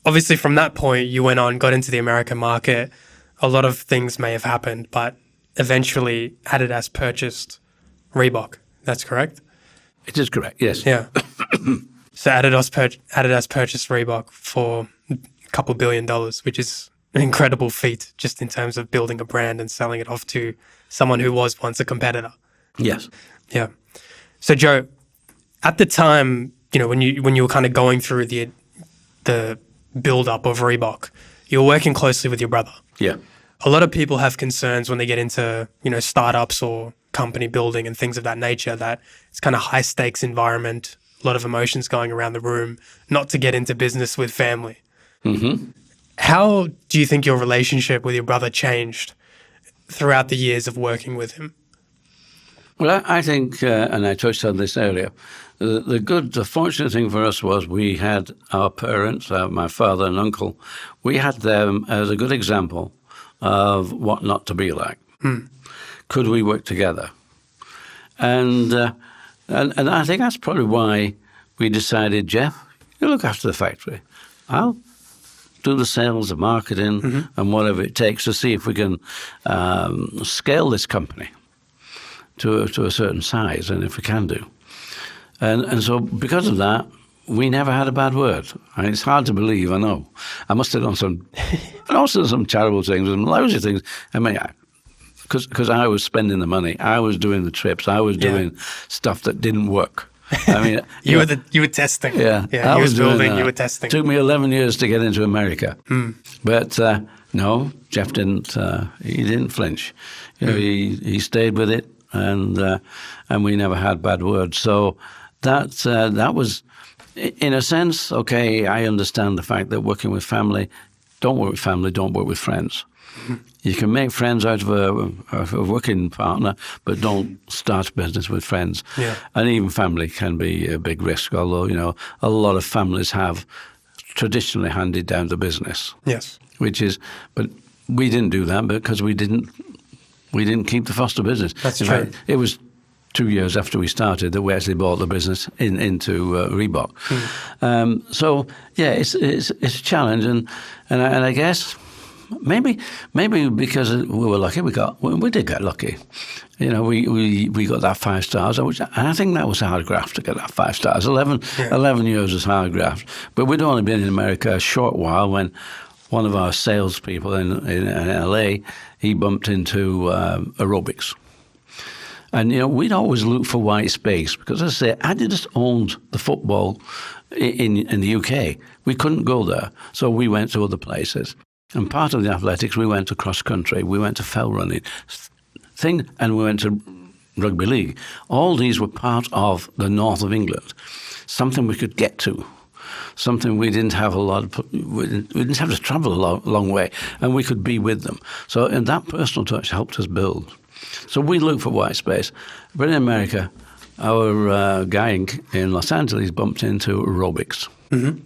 obviously from that point, you went on, got into the American market. A lot of things may have happened, but eventually Adidas purchased Reebok. That's correct? It is correct, yes. Yeah. So Adidas purchased Reebok for a couple $1 billion, which is an incredible feat just in terms of building a brand and selling it off to someone who was once a competitor. Yes. Yeah. So Joe, at the time, when you were kind of going through the build up of Reebok, you were working closely with your brother. Yeah. A lot of people have concerns when they get into, startups or company building and things of that nature, that it's kind of high stakes environment, a lot of emotions going around the room, not to get into business with family. Mm-hmm. How do you think your relationship with your brother changed throughout the years of working with him? Well, I think, and I touched on this earlier, the fortunate thing for us was we had our parents, my father and uncle, we had them as a good example of what not to be like. Could we work together? And I think that's probably why we decided, Jeff, you look after the factory. I'll do the sales, the marketing, and whatever it takes to see if we can scale this company to a certain size, and if we can do. And so because of that, we never had a bad word. I mean, it's hard to believe, I know. I must have done some terrible things and lousy things. I mean, because I was spending the money, I was doing the trips, I was doing stuff that didn't work. I mean, you were testing. Yeah, I was building. You were testing. It took me 11 years to get into America, but no, Jeff didn't. He didn't flinch. He stayed with it, and we never had bad words. So that was, in a sense, okay. I understand the fact that working with family, don't work with family, don't work with friends. You can make friends out of a working partner, but don't start a business with friends. Yeah. And even family can be a big risk, although, a lot of families have traditionally handed down the business. Yes. But we didn't do that because we didn't keep the foster business. That's in true. fact, it was 2 years after we started that we actually bought the business into Reebok. So yeah, it's a challenge, and I guess maybe because we were lucky, we did get lucky. We got that 5 stars, and I think that was hard graft to get that 5 stars. 11 years was hard graft, but we'd only been in America a short while when one of our salespeople in LA, he bumped into aerobics. And, we'd always look for white space because, as I say, Adidas owned the football in the UK. We couldn't go there, so we went to other places. And part of the athletics, we went to cross-country, we went to fell running, and we went to rugby league. All these were part of the north of England, something we could get to, something we didn't have we didn't have to travel a long way, and we could be with them. So, and that personal touch helped us build. So we look for white space. But in America, our guy in Los Angeles bumped into aerobics. And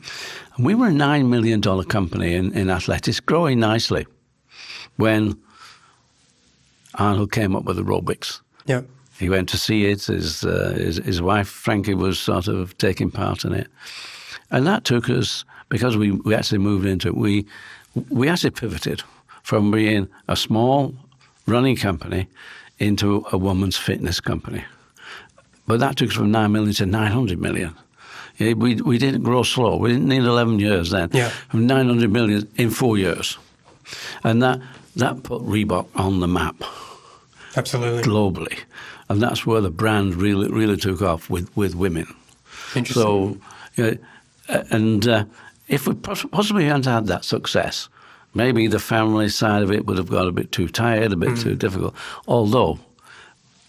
we were a $9 million company in athletics, growing nicely, when Arnold came up with aerobics. Yeah. He went to see it. His wife, Frankie, was sort of taking part in it. And that took us, because we actually moved into it, we actually pivoted from being a small running company into a woman's fitness company. But that took us from 9 million to 900 million. Yeah, we didn't grow slow. We didn't need 11 years then. Yeah. From 900 million in 4 years. And that put Reebok on the map. Absolutely. Globally. And that's where the brand really took off with women. Interesting. So, if we possibly hadn't had that success, maybe the family side of it would have got a bit too tired, a bit too difficult. Although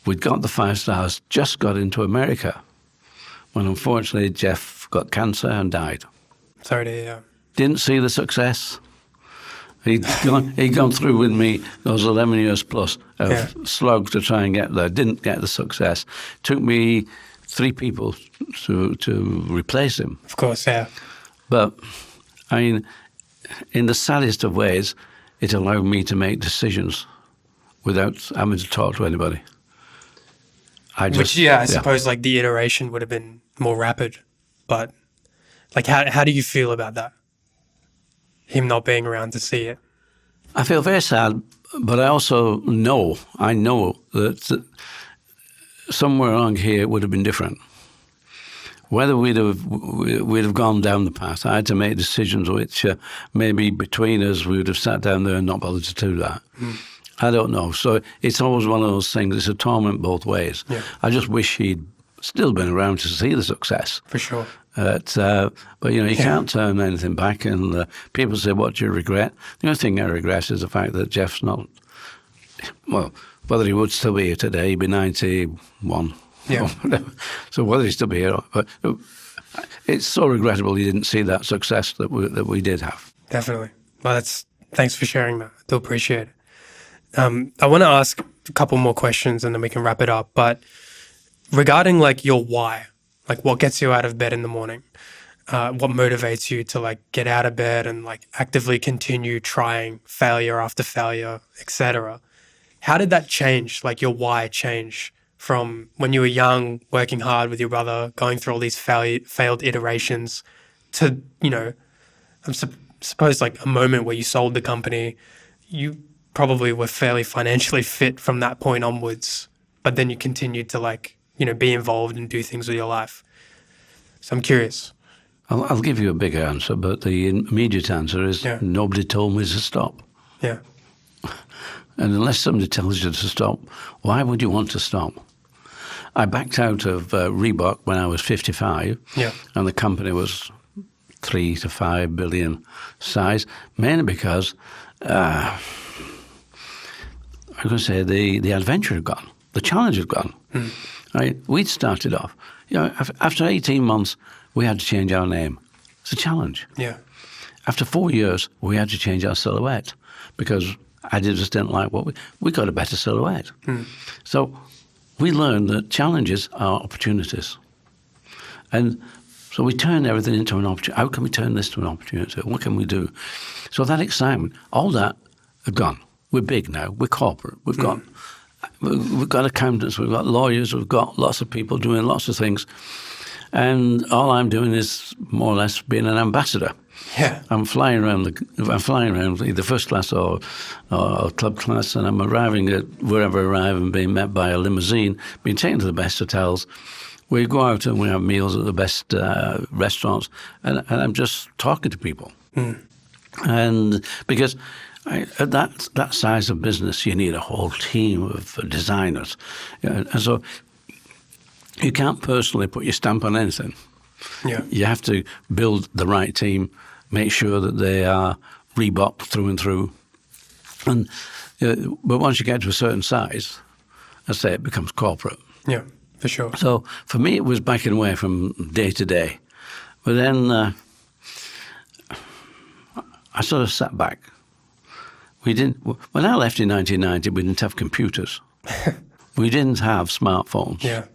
we'd got the 5 stars, just got into America, when unfortunately Jeff got cancer and died. Sorry to hear. Didn't see the success. He'd gone through with me those 11 years plus of slog to try and get there. Didn't get the success. Took me 3 people to replace him. Of course, yeah. But, I mean, in the saddest of ways, it allowed me to make decisions without having to talk to anybody. I suppose like the iteration would have been more rapid. But like, how do you feel about that? Him not being around to see it? I feel very sad, but I also know that somewhere along here it would have been different. Whether we'd have gone down the path, I had to make decisions which maybe between us we would have sat down there and not bothered to do that. I don't know. So it's always one of those things. It's a torment both ways. Yeah. I just wish he'd still been around to see the success. For sure. But you can't turn anything back. And people say, "What do you regret?" The only thing I regret is the fact that Jeff's not. Well, whether he would still be here today, he'd be 91. Yeah. So whether he'd still be here, but it's so regrettable he didn't see that success that we did have. Definitely. Well, thanks for sharing that. I do appreciate it. I want to ask a couple more questions and then we can wrap it up. But regarding like your why, like what gets you out of bed in the morning, what motivates you to like get out of bed and like actively continue trying failure after failure, etc. How did that change? Like your why change from when you were young, working hard with your brother, going through all these failed iterations to, I suppose like a moment where you sold the company. You probably were fairly financially fit from that point onwards, but then you continued to like, be involved and do things with your life. So I'm curious. I'll give you a bigger answer, but the immediate answer is nobody told me to stop. Yeah. And unless somebody tells you to stop, why would you want to stop? I backed out of Reebok when I was 55, and the company was 3 to 5 billion size, mainly because I was going to say the adventure had gone, the challenge had gone. Right? We'd started off, after 18 months, we had to change our name. It's a challenge. Yeah. After 4 years, we had to change our silhouette because I just didn't like what we got a better silhouette. So we learned that challenges are opportunities. And so we turned everything into an opportunity. How can we turn this to an opportunity? What can we do? So that excitement, all that had gone. We're big now. We're corporate. We've got accountants. We've got lawyers. We've got lots of people doing lots of things. And all I'm doing is more or less being an ambassador. Yeah. I'm flying around either first class or club class, and I'm arriving at wherever I arrive and being met by a limousine, being taken to the best hotels. We go out and we have meals at the best restaurants, and I'm just talking to people. And because at that size of business, you need a whole team of designers. And so you can't personally put your stamp on anything. Yeah. You have to build the right team, make sure that they are Reebok through and through. And but once you get to a certain size, I say it becomes corporate. Yeah, for sure. So for me, it was backing away from day to day. But then I sort of sat back. When I left in 1990, we didn't have computers. We didn't have smartphones. Yeah.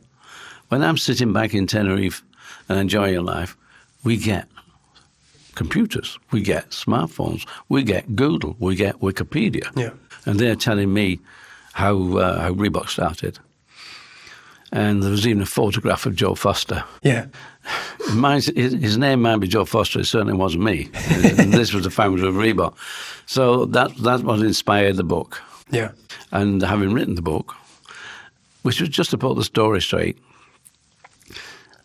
When I'm sitting back in Tenerife and enjoying life, we get computers, we get smartphones, we get Google, we get Wikipedia. Yeah. And they're telling me how Reebok started. And there was even a photograph of Joe Foster. Yeah. His name might be Joe Foster, it certainly wasn't me. And this was the founder of Reebok. So that's what inspired the book. Yeah. And having written the book, which was just to put the story straight,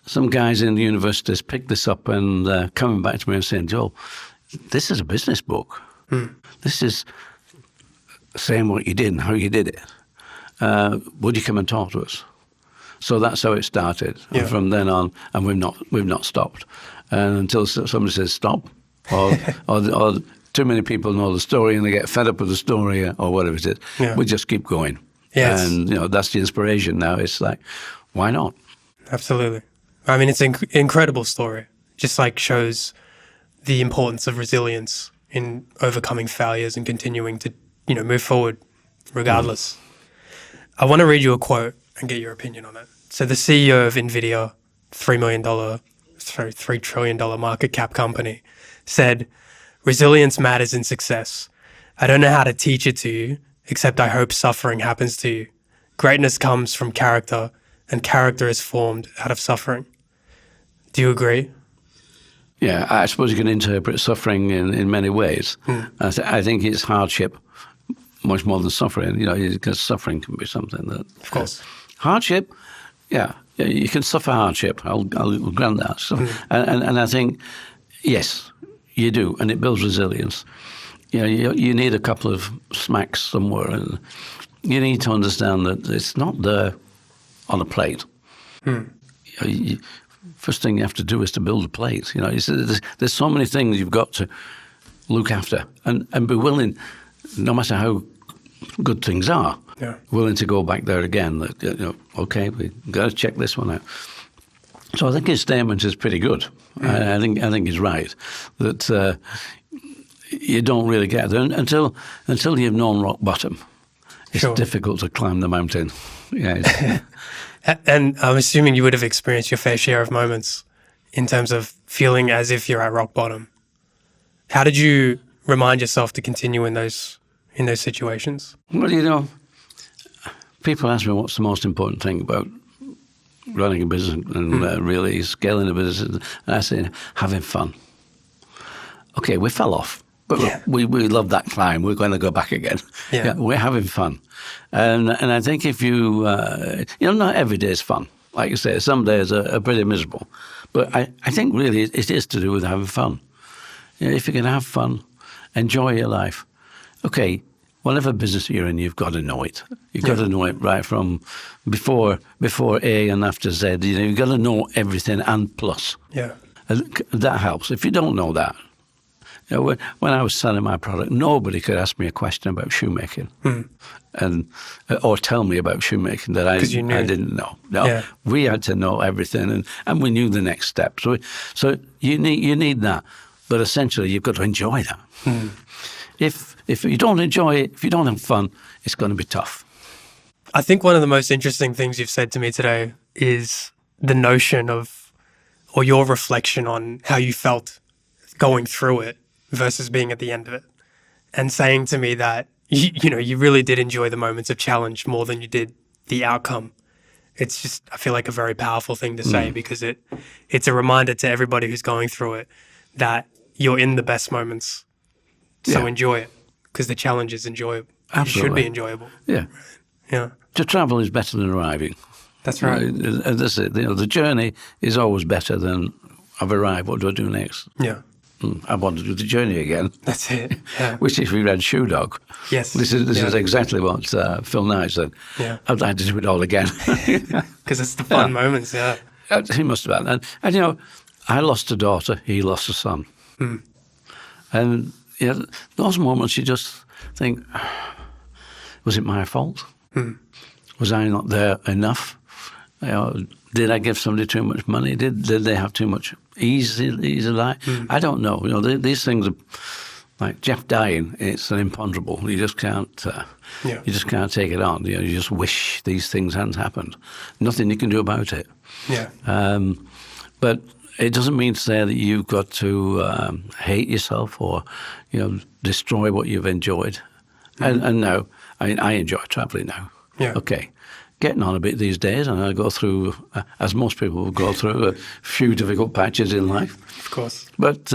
some guys in the universities picked this up and coming back to me and saying, "Joe, this is a business book. This is saying what you did and how you did it. Would you come and talk to us?" So that's how it started. Yeah. And from then on, and we've not stopped. And until somebody says stop, or too many people know the story and they get fed up with the story or whatever it is, we just keep going. Yes. And that's the inspiration now. It's like, why not? Absolutely. I mean, it's an incredible story. Just like shows the importance of resilience, in overcoming failures and continuing to, move forward regardless. I want to read you a quote and get your opinion on it. So the CEO of NVIDIA, $3 trillion market cap company, said, "Resilience matters in success. I don't know how to teach it to you, except I hope suffering happens to you. Greatness comes from character, and character is formed out of suffering." Do you agree? Yeah, I suppose you can interpret suffering in many ways. I think it's hardship much more than suffering, because suffering can be something that... Of course. Hardship, yeah, you can suffer hardship. I'll grant that. So, and I think, yes, you do, and it builds resilience. You need a couple of smacks somewhere, and you need to understand that it's not there on a plate. First thing you have to do is to build a plate. There's so many things you've got to look after and be willing, no matter how good things are, willing to go back there again. Okay, we've got to check this one out. So I think his statement is pretty good. I think he's right that you don't really get there until you've known rock bottom. It's difficult to climb the mountain. Yeah. And I'm assuming you would have experienced your fair share of moments in terms of feeling as if you're at rock bottom. How did you remind yourself to continue in those situations? Well, people ask me what's the most important thing about running a business and really scaling a business. And I say, having fun. Okay, we fell off. But we love that climb. We're going to go back again. Yeah, we're having fun. And I think if you, not every day is fun. Like you say, some days are pretty miserable. But I think really it is to do with having fun. If you can have fun, enjoy your life. Okay, whatever business you're in, you've got to know it. You've got to know it right from before A and after Z. You've got to know everything and plus. Yeah. And that helps. If you don't know that, when I was selling my product, nobody could ask me a question about shoemaking, or tell me about shoemaking that I didn't know. No, we had to know everything, and we knew the next step. So you need that, but essentially you've got to enjoy that. If you don't enjoy it, if you don't have fun, it's going to be tough. I think one of the most interesting things you've said to me today is the notion of, or your reflection on how you felt going through it versus being at the end of it, and saying to me that you really did enjoy the moments of challenge more than you did the outcome. It's just, I feel like, a very powerful thing to say, because it's a reminder to everybody who's going through it that you're in the best moments. So enjoy it, because the challenge is enjoyable. Absolutely. It should be enjoyable. Yeah. To travel is better than arriving. That's right. That's it. The journey is always better than I've arrived. What do I do next? Yeah. I want to do the journey again. That's it. Yeah. Which, if we read Shoe Dog, yes, this is exactly what Phil Knight said. Yeah. I'd like to do it all again. Because it's the fun moments. Yeah. He must have had. And I lost a daughter. He lost a son. And those moments you just think, was it my fault? Was I not there enough? Did I give somebody too much money? Did they have too much easy life? I don't know. These things are like Jeff dying. It's an imponderable. You just can't. You just can't take it on. You just wish these things hadn't happened. Nothing you can do about it. Yeah. But it doesn't mean to say that you've got to hate yourself or destroy what you've enjoyed. And now, I enjoy traveling now. Yeah. Okay. Getting on a bit these days, and I go through, as most people will go through, a few difficult patches in life. Of course. But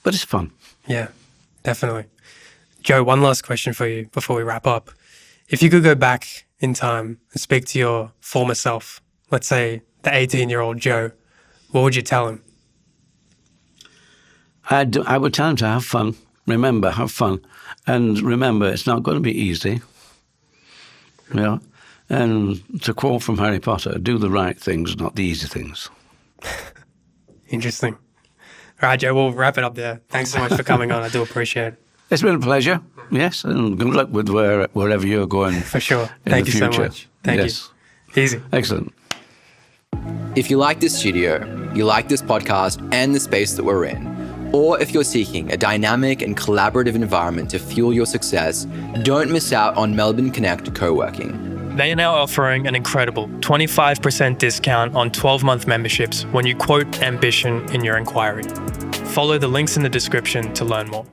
it's fun. Yeah, definitely. Joe, one last question for you before we wrap up. If you could go back in time and speak to your former self, let's say the 18-year-old Joe, what would you tell him? I would tell him to have fun. Remember, have fun. And remember, it's not going to be easy. And to quote from Harry Potter, do the right things, not the easy things. Interesting. All right, Joe, we'll wrap it up there. Thanks so much for coming on. I do appreciate it. It's been a pleasure. Yes, and good luck with wherever you're going. For sure. Thank you so much. Thank you. Easy. Excellent. If you like this studio, you like this podcast and the space that we're in, Or if you're seeking a dynamic and collaborative environment to fuel your success, don't miss out on Melbourne Connect Co-working. They are now offering an incredible 25% discount on 12-month memberships when you quote ambition in your inquiry. Follow the links in the description to learn more.